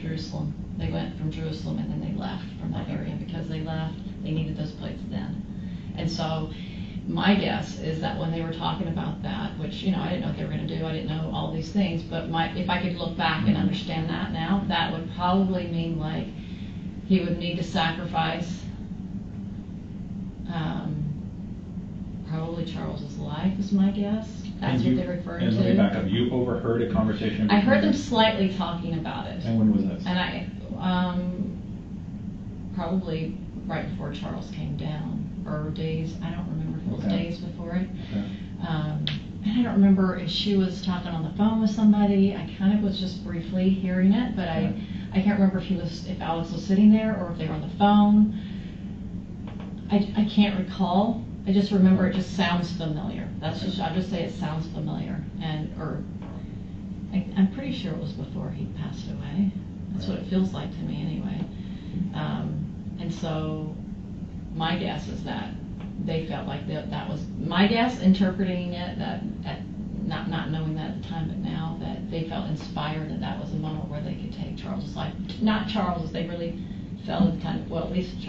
Jerusalem. They went from Jerusalem, and then they left from that area. Because they left, they needed those plates then. And so, my guess is that when they were talking about that, which, I didn't know what they were going to do, I didn't know all these things, but if I could look back and understand that now, that would probably mean like he would need to sacrifice probably Charles's life is my guess. That's what they're referring and to. let me back up. You overheard a conversation? I heard them slightly talking about it. And when was this? And I, probably right before Charles came down, or days, I don't remember if it was days before it. Okay. And I don't remember if she was talking on the phone with somebody. I kind of was just briefly hearing it, but I can't remember if Alex was sitting there or if they were on the phone. I can't recall. I just remember it just sounds familiar. I'll just say it sounds familiar. I'm pretty sure it was before he passed away. That's what it feels like to me anyway. And so my guess is that they felt like that was my guess, interpreting it, that not knowing that at the time, but now that they felt inspired that was a moment where they could take Charles's life. Not Charles, they really felt at least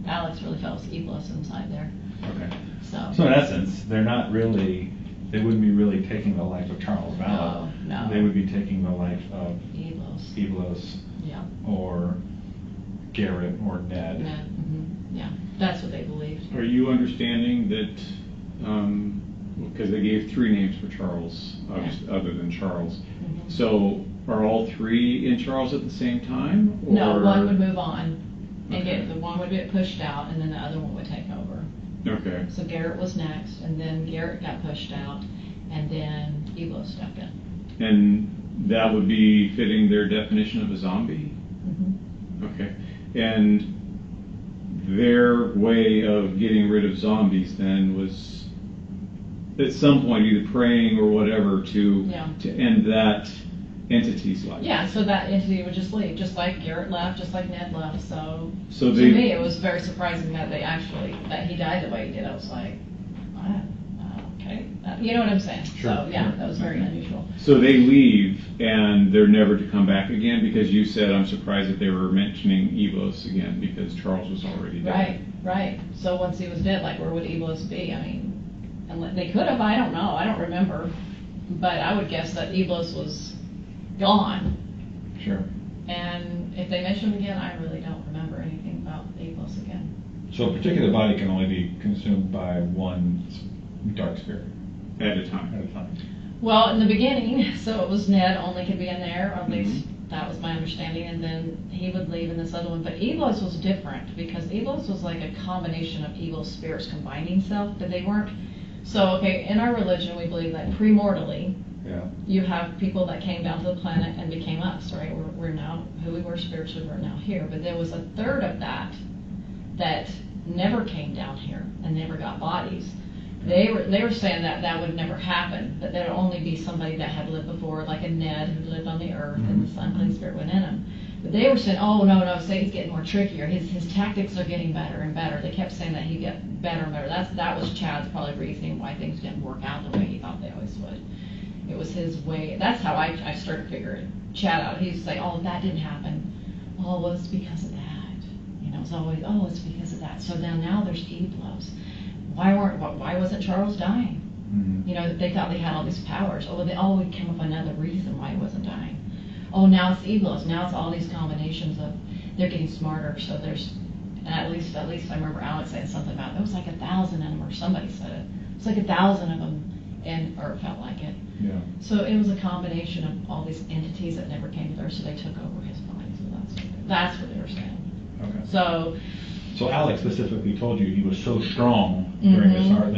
Alex really felt it was Eblos inside there. Okay. So in essence, they wouldn't be really taking the life of Charles Vallow. No. They would be taking the life of Eblos. Yeah. Or Garrett or Ned. Yeah, that's what they believed. Are you understanding that, because they gave 3 names for Charles, other than Charles, so are all 3 in Charles at the same time? Or? No, one would move on, and the one would get pushed out, and then the other one would take over. Okay. So Garrett was next, and then Garrett got pushed out, and then Eblo stepped in. And that would be fitting their definition of a zombie? Okay. And their way of getting rid of zombies then was at some point either praying or whatever to end that entity's life. Yeah, so that entity would just leave, just like Garrett left, just like Ned left. So So to they- me, it was very surprising that that he died the way he did. I was like, okay, you know what I'm saying? Sure, So yeah, sure. that was very unusual. So they leave and they're never to come back again, because you said, I'm surprised that they were mentioning Evos again because Charles was already dead. Right, right. So once he was dead, like where would Eblos be? I mean, and they could have. I don't know. I don't remember, but I would guess that Eblos was gone. Sure. And if they mention him again, I really don't remember anything about Eblos again. So a particular body can only be consumed by one dark spirit At a time. at a time. Well, in the beginning, so it was Ned only could be in there, or at least that was my understanding, and then he would leave in this other one. But Eblos was different because Eblos was like a combination of evil spirits combining self, but they weren't. So, okay, in our religion, we believe that premortally, Yeah. you have people that came down to the planet and became us, right? We're now who we were spiritually, we're now here. But there was a third of that never came down here and never got bodies. They were saying that would never happen, that there would only be somebody that had lived before, like a Ned who lived on the earth and the Sun Spirit went in him. But they were saying, oh, no, say he's getting more trickier. His tactics are getting better and better. They kept saying that he'd get better and better. That was Chad's probably reasoning why things didn't work out the way he thought they always would. It was his way. That's how I started figuring Chad out. He'd say, oh, that didn't happen. Oh, well, it's because of that. You know, it's always, oh, it's because of that. So now there's Eblos. Why wasn't Charles dying? Mm-hmm. You know, they thought they had all these powers. Oh, they all would come up with another reason why he wasn't dying. Oh, now it's Eblos. Now it's all these combinations of they're getting smarter. So there's, and at least I remember Alex saying something about there was like 1,000 of them, or somebody said it. It's like 1,000 of them, or it felt like it. Yeah. So it was a combination of all these entities that never came to Earth. So they took over his body. So that's what they were saying. Okay. So Alex specifically told you he was so strong during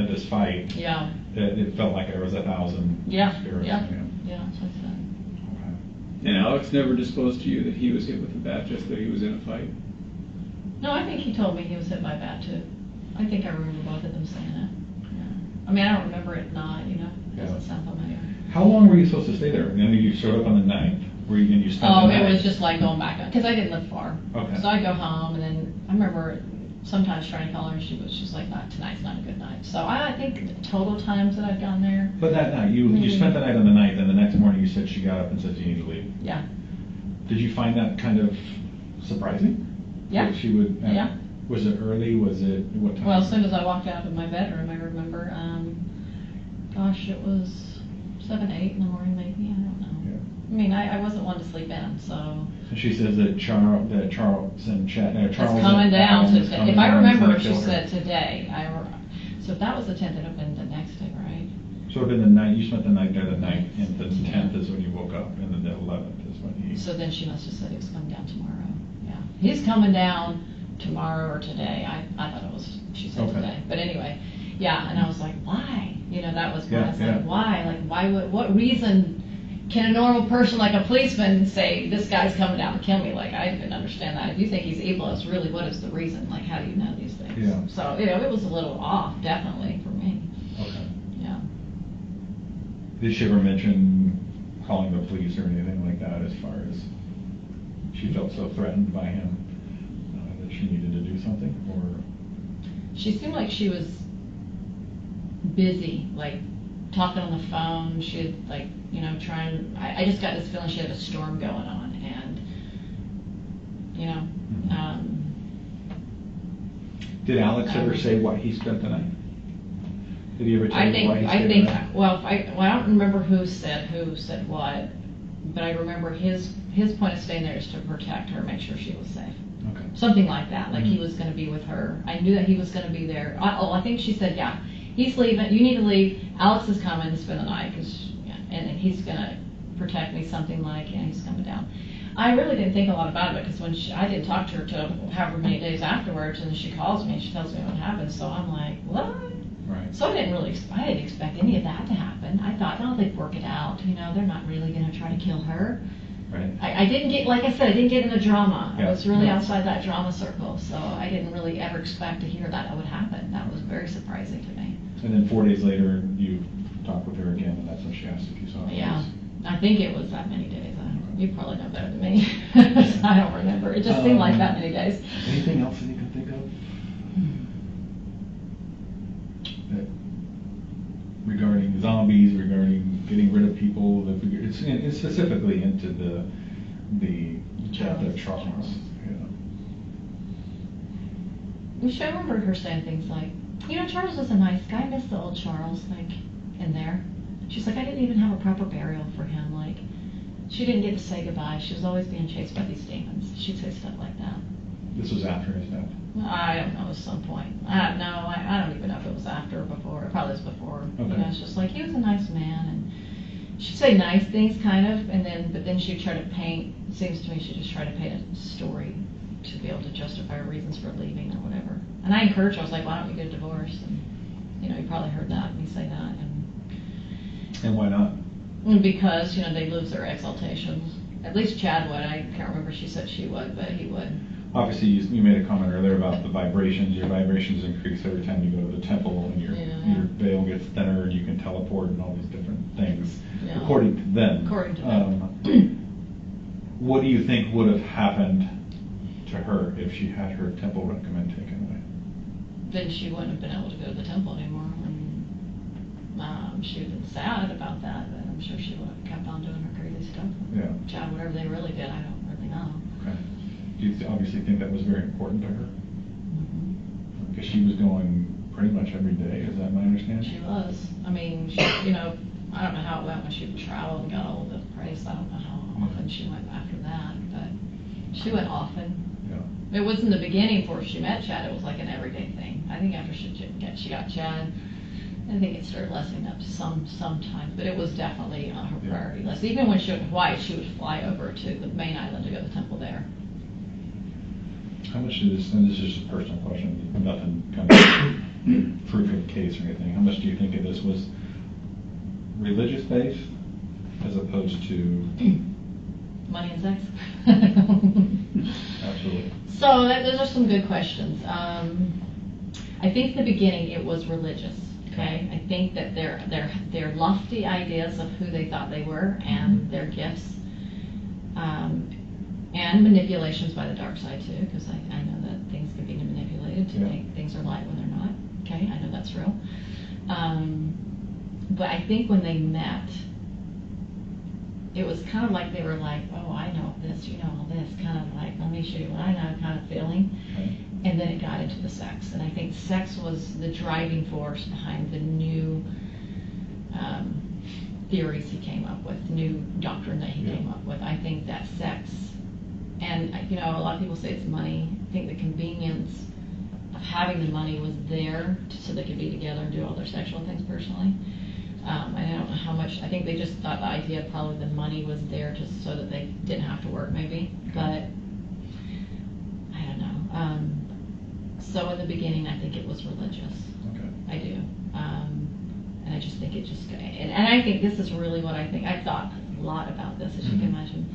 this fight yeah. that it felt like there was 1,000 Yeah. spirits Yeah. in him. Yeah. That's what I said. Okay. And Alex never disclosed to you that he was hit with a bat, just that he was in a fight? No, I think he told me he was hit by a bat too. I think I remember both of them saying it. Yeah. I mean, I don't remember it not, you know. It doesn't sound familiar. How long were you supposed to stay there? I mean, you showed up on the 9th. Were you, and you spent the night? It was just like going back, because I didn't live far. Okay. So I'd go home, and then I remember sometimes trying to call her, and she was just like, tonight's not a good night. So I think the total times that I've gone there. But that night, you spent the night on the 9th, and the next morning you said she got up and said you need to leave. Yeah. Did you find that kind of surprising? Yeah. That she would. Yeah. Was it early? Was it what time? Well, as soon as I walked out of my bedroom, I remember, it was 7, 8 in the morning, maybe. I don't know. Yeah. I mean, I wasn't one to sleep in, so. And she says that Charles and Charles. It's coming down Alan to, is coming if I down and remember, gonna she kill her. said today. So if that was the 10th, it would have been the next day, right? So it would have been the 9th. You spent the night there the 9th, and the 10th is when you woke up, and then the 11th is when he. So then she must have said he was coming down tomorrow. Yeah. He's coming down tomorrow or today. I thought it was, she said Okay. today. But anyway, yeah, and I was like, why? You know, that was when I was Yeah. like, why? Like, what reason can a normal person like a policeman say, this guy's coming down to kill me? Like, I didn't understand that. If you think he's evil, it's really, what is the reason? Like, how do you know these things? Yeah. So, you know, it was a little off, definitely, for me. Okay. Yeah. Did she ever mention calling the police or anything like that, as far as she felt so threatened by him that she needed to do something, or? She seemed like she was busy, like talking on the phone. She had, like, you know, I just got this feeling she had a storm going on, and, you know. Did Alex ever say why he spent the night? Did he ever tell you why he spent the night? I don't remember who said what, but I remember his point of staying there is to protect her, make sure she was safe. Okay. Something like that, like he was going to be with her. I knew that he was going to be there. I think she said, yeah, he's leaving. You need to leave. Alex is coming to spend the night, and he's going to protect me, something like, yeah, he's coming down. I really didn't think a lot about it, because when I didn't talk to her till however many days afterwards, and she calls me and she tells me what happened. So I'm like, what? Right. So I didn't expect any of that to happen. I thought, oh, they'd work it out. You know, they're not really going to try to kill her. Right. I didn't get, like I said, I didn't get in the drama. Yeah. I was really outside that drama circle, so I didn't really ever expect to hear that would happen. That was very surprising to me. And then 4 days later, you talked with her again, and that's when she asked if you saw her. Yeah, I think it was that many days. You probably know better than me. I don't remember. It just seemed like that many days. Anything else that you can think of? Regarding zombies, regarding getting rid of people, it's specifically into the death of Charles. I remember her saying things like, Charles was a nice guy. I miss the old Charles, like, in there. She's like, I didn't even have a proper burial for him. Like, she didn't get to say goodbye. She was always being chased by these demons. She'd say stuff like that. This was after his death? I don't know, at some point. I don't even know if it was after or before. It probably was before. Okay. It's just like, he was a nice man, and she'd say nice things, kind of, but then she'd try to paint, it seems to me she'd just try to paint a story to be able to justify her reasons for leaving or whatever. And I encouraged her, I was like, why don't you get a divorce? And, you probably heard that, me say that. And why not? Because, they lose their exaltations. At least Chad would. I can't remember if she said she would, but he would. Obviously, you made a comment earlier about the vibrations. Your vibrations increase every time you go to the temple, and your veil gets thinner, and you can teleport and all these different things, according to them. According to them. What do you think would have happened to her if she had her temple recommend taken away? Then she wouldn't have been able to go to the temple anymore. She would have been sad about that, but I'm sure she would have kept on doing her crazy stuff. Yeah. Chad, whatever they really did, I don't really know. Okay. Do you obviously think that was very important to her? Because she was going pretty much every day, is that my understanding? She was. I mean, she, I don't know how it went when she traveled and got all of the praise. I don't know how often she went after that, but she went often. Yeah. It was in the beginning before she met Chad. It was like an everyday thing. I think after she got Chad, I think it started lessening up sometimes, but it was definitely on her priority list. Even when she went to Hawaii, she would fly over to the main island to go to the temple there. How much do this, and this is just a personal question, nothing kind of proof of the case or anything, how much do you think of this was religious based as opposed to money and sex? Absolutely. So those are some good questions. I think in the beginning it was religious. Okay, I think that their lofty ideas of who they thought they were and their gifts, and manipulations by the dark side too, because I know that things can be manipulated to think things are light when they're not. Okay, I know that's real. But I think when they met, it was kind of like they were like, oh, I know this, you know all this, kind of like, let me show you what I know kind of feeling. Okay. And then it got into the sex. And I think sex was the driving force behind the new theories he came up with, new doctrine that he came up with. I think that sex, and a lot of people say it's money. I think the convenience of having the money was there so they could be together and do all their sexual things personally. I don't know how much, I think they just thought the idea of probably the money was there just so that they didn't have to work maybe, but I don't know. So in the beginning, I think it was religious. Okay. I do. And I just think it just, and I think this is really what I think. I thought a lot about this, as you can imagine.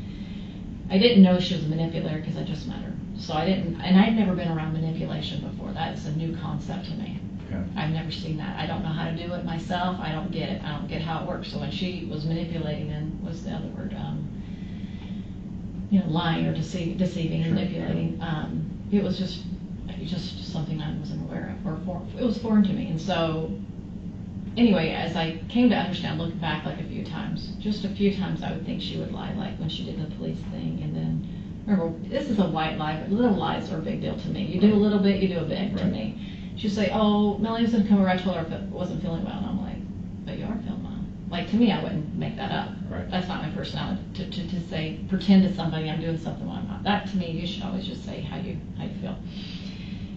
I didn't know she was a manipulator because I just met her. So I didn't, and I'd never been around manipulation before. That is a new concept to me. Okay. I've never seen that. I don't know how to do it myself. I don't get it. I don't get how it works. So when she was manipulating, then what's the other word? Lying or deceiving, manipulating. It was just something I wasn't aware of, or it was foreign to me. And so, anyway, as I came to understand, looking back like just a few times, I would think she would lie, like when she did the police thing, and then remember, this is a white lie, but little lies are a big deal to me. You do a little bit, you do a big to me. She'd say, oh, Melanie was going to come over, I told her if it wasn't feeling well. And I'm like, but you are feeling well. Like, to me, I wouldn't make that up. Right. That's not my personality, to say, pretend to somebody I'm doing something when I'm not. That, to me, you should always just say how you feel.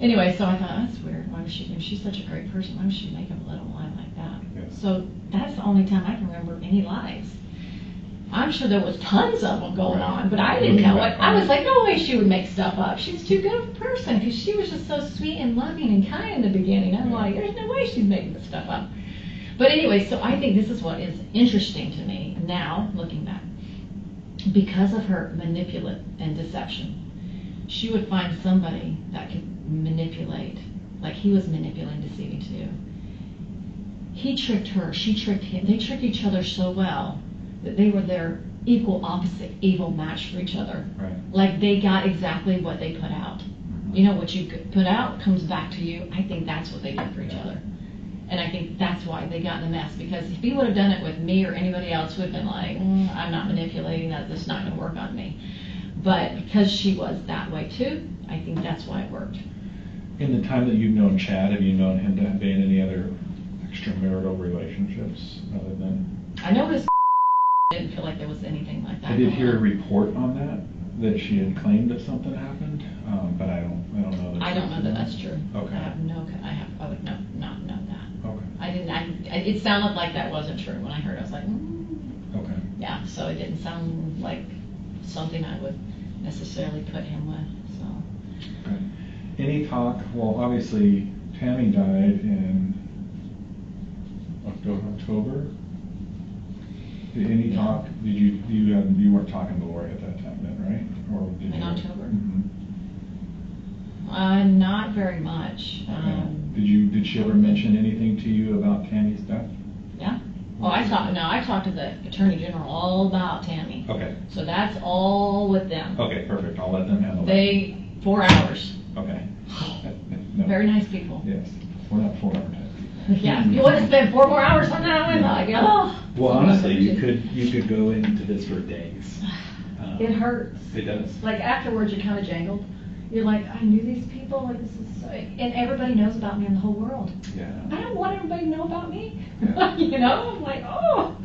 Anyway, so I thought, that's weird. Why was she, if she's such a great person, why would she make up a little lie like that? Yeah. So that's the only time I can remember any lies. I'm sure there was tons of them going on, but I didn't know it. I was like, no way she would make stuff up. She's too good of a person, because she was just so sweet and loving and kind in the beginning. I'm like, there's no way she's making this stuff up. But anyway, so I think this is what is interesting to me now, looking back. Because of her manipulate and deception, she would find somebody that could manipulate, like he was manipulating, deceiving too. He tricked her, she tricked him. They tricked each other so well that they were their equal opposite evil match for each other. Right. Like they got exactly what they put out. You know, what you put out comes back to you. I think that's what they did for each other. And I think that's why they got in a mess, because if he would have done it with me or anybody else, would have been like, I'm not manipulating that, this is not going to work on me. But because she was that way too, I think that's why it worked. In the time that you've known Chad, have you known him to be in any other extramarital relationships other than? I know his didn't feel like there was anything like that. I did going hear a on. report on that she had claimed that something happened, but I don't know. I don't know that that's true. Okay. I would not know that. Okay. I didn't. It sounded like that wasn't true when I heard it. I was like, Okay. yeah. So it didn't sound like something I would necessarily put him with. So. Okay. Any talk? Well, obviously Tammy died in October. Did any talk? Did you weren't talking to Lori at that time then, right? Or did In you? October? Mm-hmm. Not very much. Okay. Did she ever mention anything to you about Tammy's death? Yeah. Oh, I talked to the Attorney General all about Tammy. Okay. So that's all with them. Okay, perfect. I'll let them handle that. 4 hours. Okay. No. Very nice people. Yes. We're not 4 hour type people. Yeah. You want to spend 4 more hours on that one? Like, oh. Well, honestly, you could go into this for days. It hurts. It does. Like afterwards, you're kind of jangled. You're like, I knew these people. Like this is so, and everybody knows about me in the whole world. Yeah. I don't want everybody to know about me. Yeah. You know, I'm like, oh.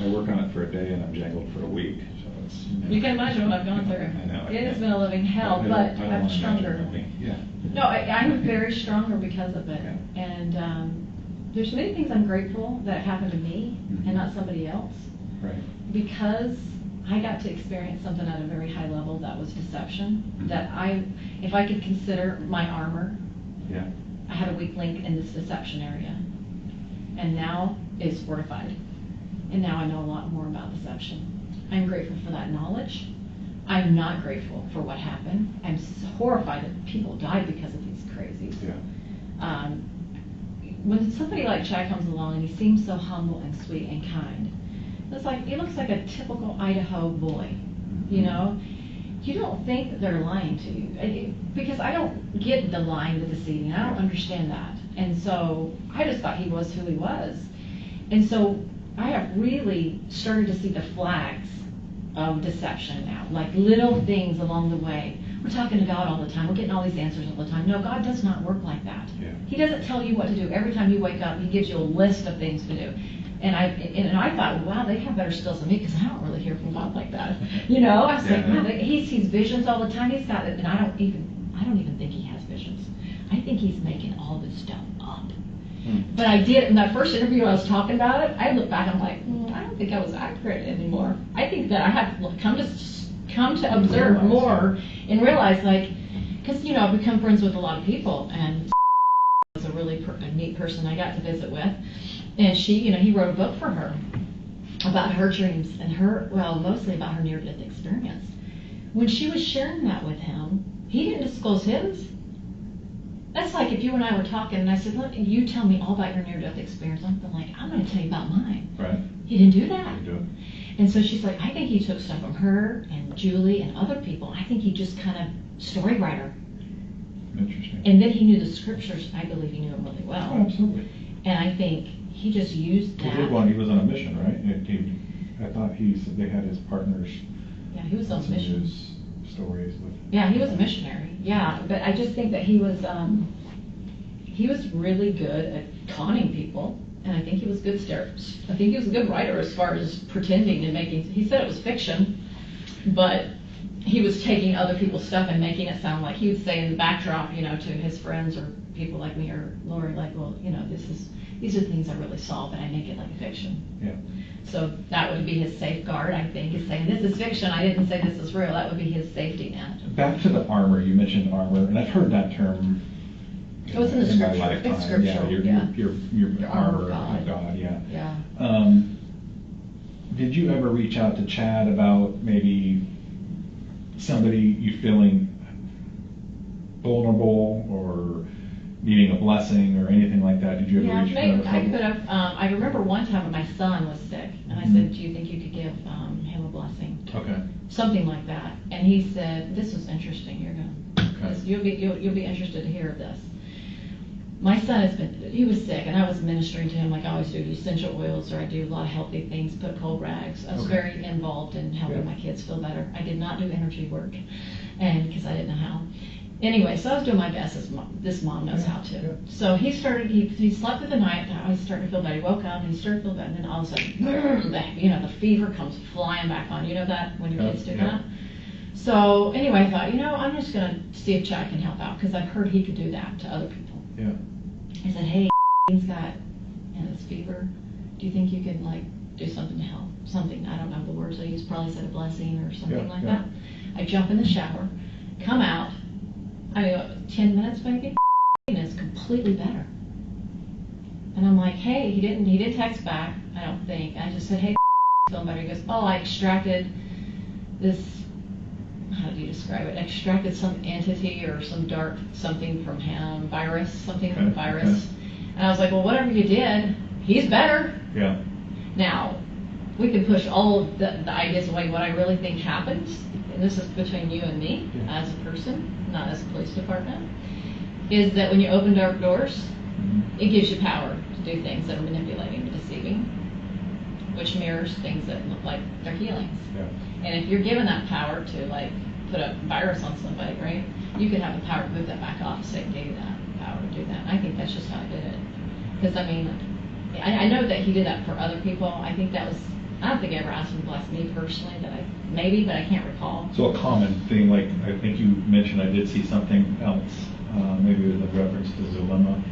I work on it for a day and I'm jangled for a week. So it's. You can imagine what I've gone through. I know. It has been a living hell, but I don't I'm wanna stronger. imagine really. Yeah. No, I'm very stronger because of it. Yeah. And there's many things I'm grateful that happened to me Mhm. and not somebody else, Right. because I got to experience something at a very high level that was deception. Mhm. That if I could consider my armor, Yeah. I had a weak link in this deception area. And now it's fortified. And now I know a lot more about deception. I'm grateful for that knowledge. I'm not grateful for what happened. I'm horrified that people died because of these crazies. Yeah. When somebody like Chad comes along and he seems so humble and sweet and kind, it's like, he looks like a typical Idaho boy, you know? You don't think that they're lying to you, because I don't get the lying, the deceiving. I don't understand that. And so I just thought he was who he was. And so I have really started to see the flags of deception now, like little things along the way. We're talking to God all the time. We're getting all these answers all the time. No, God does not work like that. Yeah. He doesn't tell you what to do. Every time you wake up, he gives you a list of things to do. And I thought, wow, they have better skills than me, because I don't really hear from God like that. You know, I was like, wow, he sees visions all the time. He's got it, and I don't even think he has visions. I think he's making all this stuff up. But I did, in that first interview I was talking about it, I looked back and I'm like, I don't think I was accurate anymore. I think that I have come to observe more and realize, like, because, you know, I've become friends with a lot of people, and was a really neat person I got to visit with. And she, you know, he wrote a book for her about her dreams and mostly about her near-death experience. When she was sharing that with him, he didn't disclose his. That's like if you and I were talking and I said, look, you tell me all about your near-death experience. I'm like, I'm going to tell you about mine. Right. He didn't do that. Didn't do it. And so she's like, I think he took stuff from her and Julie and other people. I think he just kind of story writer. Interesting. And then he knew the scriptures. I believe he knew them really well. Oh, absolutely. And I think he just used that. He did one. He was on a mission, right? I thought they had his partners. Yeah, he was on some mission. news stories with. Yeah, he was a missionary. Yeah, but I just think that he was really good at conning people, and I think he was good. I think he was a good writer as far as pretending and making. He said it was fiction, but he was taking other people's stuff and making it sound like he would say in the backdrop, you know, to his friends or people like me or Lori, like, well, you know, these are things I really saw, but I make it like a fiction. Yeah. So that would be his safeguard, I think, is saying, this is fiction, I didn't say this is real. That would be his safety net. Back to the armor, you mentioned armor, and I've heard that term. It was in the my scripture. lifetime. It's scriptural, Yeah, yeah. your armor of God, yeah. Yeah. Did you ever reach out to Chad about maybe somebody you feeling vulnerable or needing a blessing or anything like that? Did you ever Yeah, reach maybe that I level? could have. I remember one time when my son was sick, and I said, "Do you think you could give him a blessing?" Okay. Something like that. And he said, "This was interesting. You're gonna, Okay. you'll be interested to hear of this." My son he was sick, and I was ministering to him like I always do essential oils, or I do a lot of healthy things, put cold rags. I was Okay. very involved in helping my kids feel better. I did not do energy work, and because I didn't know how. Anyway, so I was doing my best, as this mom knows how to. Yeah. So he slept through the night, and I was starting to feel better. He woke up, and he started to feel better, and then all of a sudden, the fever comes flying back on. You know that, when your kids do that? So anyway, I thought, I'm just going to see if Chad can help out, because I've heard he could do that to other people. Yeah. I said, "Hey, he's got this fever. Do you think you could, do something to help? Something, I don't know the words I used, probably said a blessing or something like that." I jump in the shower, come out, 10 minutes maybe, and it's completely better. And I'm like, "Hey," he didn't text back, I don't think. I just said, "Hey, feeling better." He goes, "Oh, I extracted this," how do you describe it? Extracted some entity or some dark something from him, something from the virus. Okay. And I was like, "Well, whatever you did, he's better." Yeah. Now, we can push all of the ideas away. What I really think happens, and this is between you and me as a person, not as a police department, is that when you open dark doors, it gives you power to do things that are manipulating, deceiving, which mirrors things that look like they're healings. Yeah. And if you're given that power to put a virus on somebody, right, you could have the power to move that back off. Satan gave you that power to do that. And I think that's just how I did it. Because I know that he did that for other people. I think that was, I don't think I ever asked him to bless me personally, but I can't recall. So a common thing, like I think you mentioned, I did see something else, maybe with a reference to Zulema.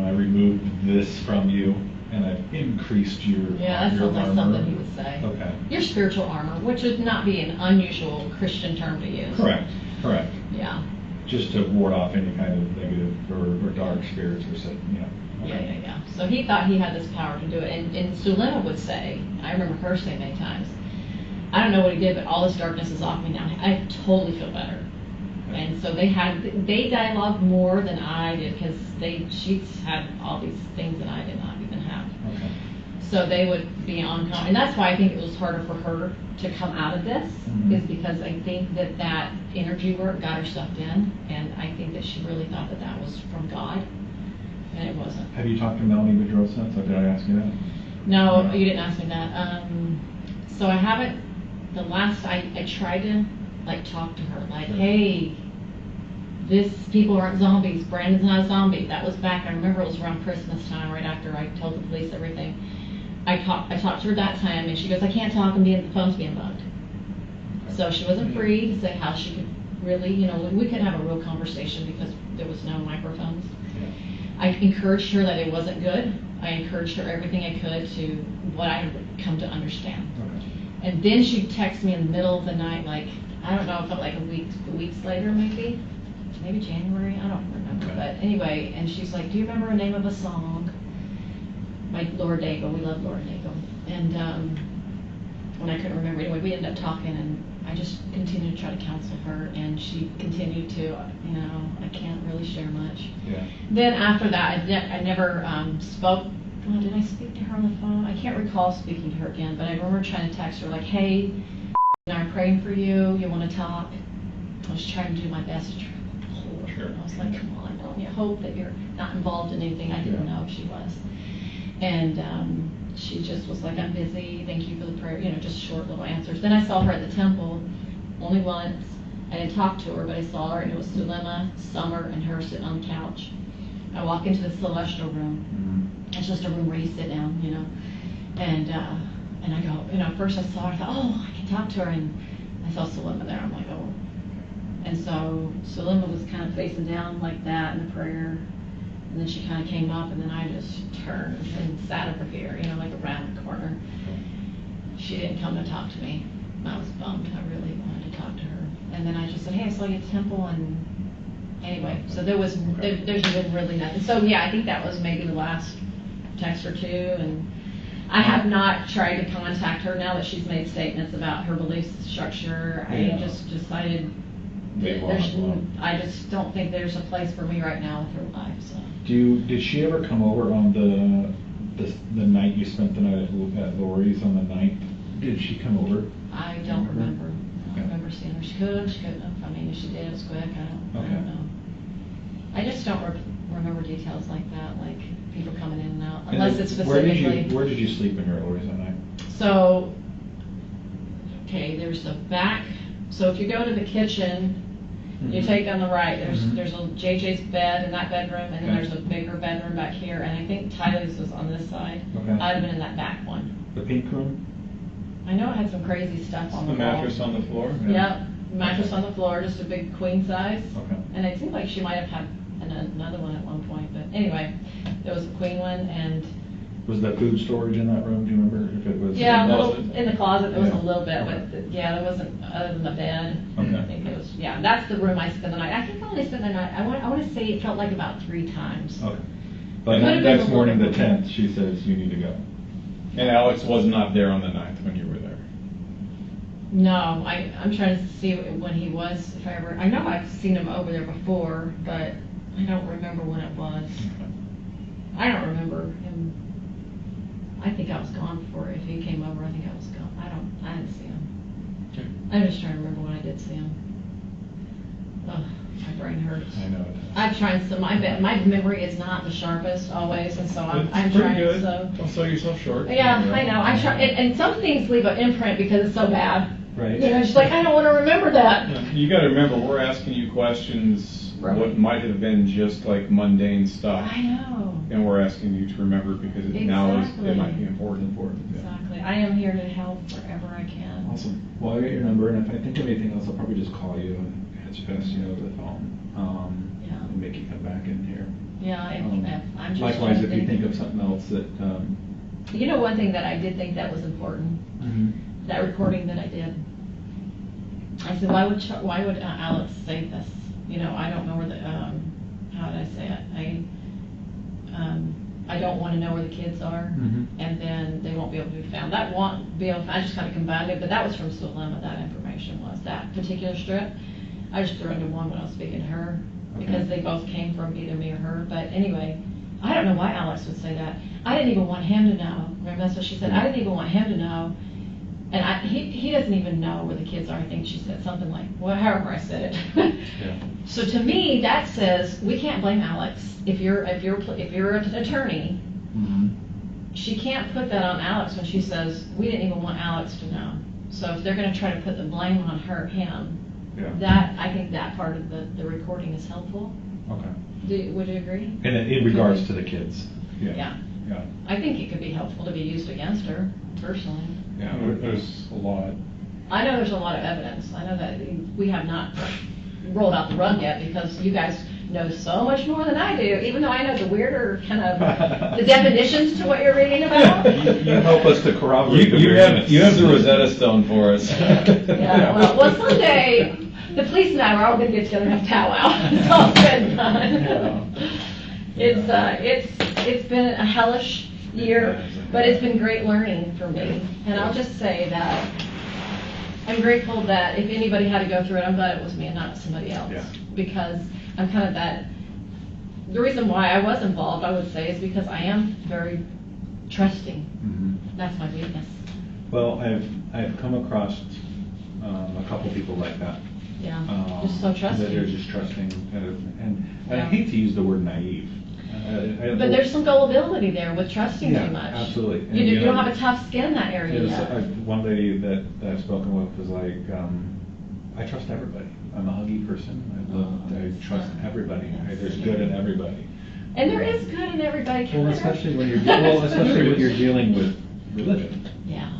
I removed this from you, and I've increased your Yeah, that your sounds like armor. something he would say. Okay. Your spiritual armor, which would not be an unusual Christian term to use. Correct. Yeah. Just to ward off any kind of negative or dark spirits or something, Okay. Yeah. So he thought he had this power to do it. And Sulema would say, I remember her saying many times, "I don't know what he did, but all this darkness is off me now. I totally feel better." And so they dialogued more than I did, because she's had all these things that I did not even have. Okay. So they would be on, and that's why I think it was harder for her to come out of this, is because I think that energy work got her sucked in, and I think that she really thought that was from God, and it wasn't. Have you talked to Melanie Boudreau since? Or did I ask you that? No, you didn't ask me that. So I haven't. The last I tried to talk to her, "Hey, people aren't zombies. Brandon's not a zombie." That was back. I remember it was around Christmas time, right after I told the police everything. I talked to her that time, and she goes, "I can't talk. The phone's being bugged." So she wasn't free to say how she could really, we couldn't have a real conversation because there was no microphones. Yeah. I encouraged her that it wasn't good. I encouraged her everything I could to what I had come to understand. Okay. And then she'd text me in the middle of the night, I don't know, it felt like weeks later maybe January, I don't remember. Okay. But anyway, and she's like, "Do you remember the name of a song?" By Laura Daybell. We love Laura Daybell. And when I couldn't remember, anyway, we ended up talking, and I just continued to try to counsel her, and she continued to, I can't really share much. Yeah. Then after that, I never spoke. Oh, did I speak to her on the phone? I can't recall speaking to her again, but I remember trying to text her "Hey, I'm praying for you. You want to talk?" I was trying to do my best to hold her. I was like, "Come on, don't you hope that you're not involved in anything?" I didn't know if she was. And she just was like, "I'm busy. Thank you for the prayer." Just short little answers. Then I saw her at the temple only once. I didn't talk to her, but I saw her, and it was Sulema, Summer, and her sitting on the couch. I walk into the celestial room. It's just a room where you sit down, and I go, first I saw her, I thought, "Oh, I can talk to her," and I saw Sulema there. I'm like, "Oh." And so Sulema was kind of facing down like that in the prayer, and then she kind of came up, and then I just turned and sat over here, around the corner. She didn't come to talk to me. I was bummed. I really wanted to talk to her. And then I just said, "Hey, I saw you at the temple," and anyway, so there's been really nothing. So yeah, I think that was maybe the last text or two, and I have not tried to contact her now that she's made statements about her belief structure. I just decided they want There's, alone. I just don't think there's a place for me right now with her life, so. Did she ever come over on the night you spent the night at Lori's on the 9th? Did she come over? I don't remember. I Okay. don't remember seeing her. She couldn't have. I mean, if she did, it was quick. I don't Okay. know. I just don't remember details like that, like people coming in and out, And unless then it's specifically. Where did you sleep in your Lori's that night? So, okay, there's the back. So if you go to the kitchen, you Mhm. take on the right. Mhm. There's a JJ's bed in that bedroom, and then Okay. there's a bigger bedroom back here. And I think Tylee's was on this side. Okay. I'd have been in that back one. The pink room? I know it had some crazy stuff on the The wall. mattress on the floor? Yep, mattress on the floor, just a big queen size. Okay. And it seemed like she might have had another one at one point, but anyway, there was a queen one, and Was there food storage in that room? Do you remember if it was? yeah, a Was little, it? in the closet there was Yeah. a little bit, Okay. but yeah, there wasn't, other than the bed. Okay. I think it was, yeah, that's the room I spent the night. I think I only spent the night, I want to say it felt like about 3 times. Okay. But It could have been next a little morning, the bit. 10th, she says you need to go. And Alex was not there on the 9th when you were there. No, I'm trying to see when he was, if I ever, I know I've seen him over there before, but I don't remember when it was. I don't remember him. I think I was gone before, if he came over, I think I was gone. I didn't see him. Okay. I'm just trying to remember when I did see him. Ugh, my brain hurts. I know it. I'm trying, so my memory is not the sharpest always, and so I'm It's trying, pretty good. so. Don't sell yourself short. Yeah, I know, I try, and some things leave an imprint because it's so bad. Right. You know, she's like, I don't want to remember that. You gotta remember, we're asking you questions, Right. what might have been just like mundane stuff. I know. And we're asking you to remember because it now is, Exactly. it might be important. Yeah. Exactly. I am here to help wherever I can. Awesome. Well, I got your number, and if I think of anything else, I'll probably just call you and it's best, over the phone. Yeah. And make you come back in here. Yeah, I'm just. Likewise, trying to if you think of something else that, You know, one thing that I did think that was important, that recording that I did. I said, why would Alex say this? You know, I don't know where the, how did I say it? I don't want to know where the kids are, Mhm. and then they won't be able to be found. That won't be able, I just kind of combined it, but that was from Sulema, that information was, that particular strip. I just threw into one when I was speaking to her, because Okay. they both came from either me or her, but anyway, I don't know why Alex would say that. I didn't even want him to know. Remember, that's what she said, I didn't even want him to know. And he doesn't even know where the kids are. I think she said something like, well, however I said it. Yeah. So to me, that says we can't blame Alex. If you're an attorney, she can't put that on Alex when she says we didn't even want Alex to know. So if they're going to try to put the blame on him, Yeah. I think that part of the recording is helpful. Okay. Would you agree? And in regards to the kids. Yeah. Yeah. I think it could be helpful to be used against her, personally. Yeah. There's a lot. I know there's a lot of evidence. I know that we have not rolled out the rug yet because you guys know so much more than I do, even though I know the weirder kind of the definitions to what you're reading about. You help us to corroborate the You weirdness. have the Rosetta Stone for us. Yeah, well, someday the police and I are all going to get together and have powwow. It's all good and fun. It's been a hellish year, but it's been great learning for me. And I'll just say that I'm grateful that if anybody had to go through it, I'm glad it was me and not somebody else. Yeah. Because I'm kind of that. The reason why I was involved, I would say, is because I am very trusting. That's my weakness. Well, I've come across a couple people like that. Yeah, just so trusting. That are just trusting, and I Yeah. hate to use the word naive. But there's some gullibility there with trusting Yeah, too much. absolutely. You And, don't have a tough skin in that area yet. One lady that I've spoken with was like, I trust everybody. I'm a huggy person. I trust everybody. There's good in everybody. And there is good in everybody. Well, especially when you're dealing with religion. Yeah.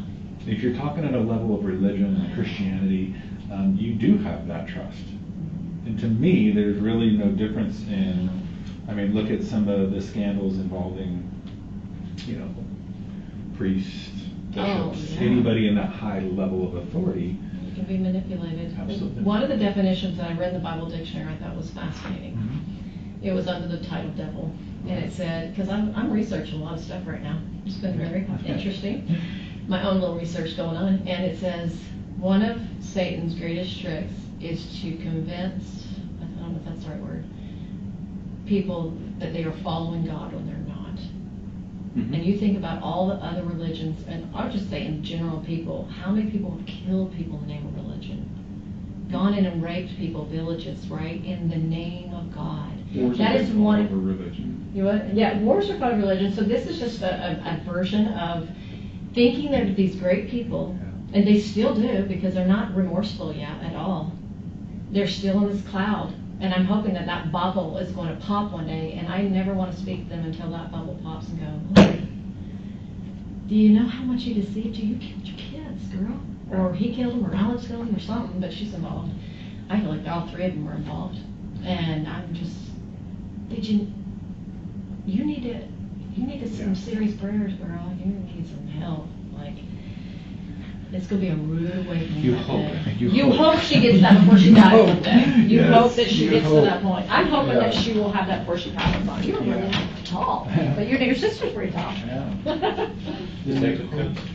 If you're talking at a level of religion and Christianity, you do have that trust. And to me, there's really no difference in, look at some of the scandals involving, priests, bishops, yeah. anybody in that high level of authority. You can be manipulated. Absolutely. One of the definitions that I read in the Bible dictionary I thought was fascinating. It was under the title devil. And it said, because I'm researching a lot of stuff right now. It's been very interesting. My own little research going on. And it says, one of Satan's greatest tricks is to convince, I don't know if that's the right word, people that they are following God when they're not. And you think about all the other religions, and I'll just say in general people, how many people have killed people in the name of religion? Gone in and raped people, villages, right, in the name of God. Wars That is one over religion. You what? Yeah, wars are fought over religion. So this is just a version of thinking they're these great people, and they still do because they're not remorseful yet at all. They're still in this cloud, and I'm hoping that that bubble is going to pop one day, and I never want to speak to them until that bubble pops and go, "Look, do you know how much he deceived you? You killed your kids, girl." Or he killed them, or Alex killed them, or something, but she's involved. I feel like all three of them were involved. And I'm just, you needed some serious prayers, girl. You need some help. Like, it's going to be a rude awakening. You that hope. day. You hope she gets that before she dies hope. someday. You Yes. hope that she You gets hope. to that point. I'm hoping Yeah. that she will have that before she passes on. You're really tall, but your sister's pretty tall. Yeah. Just take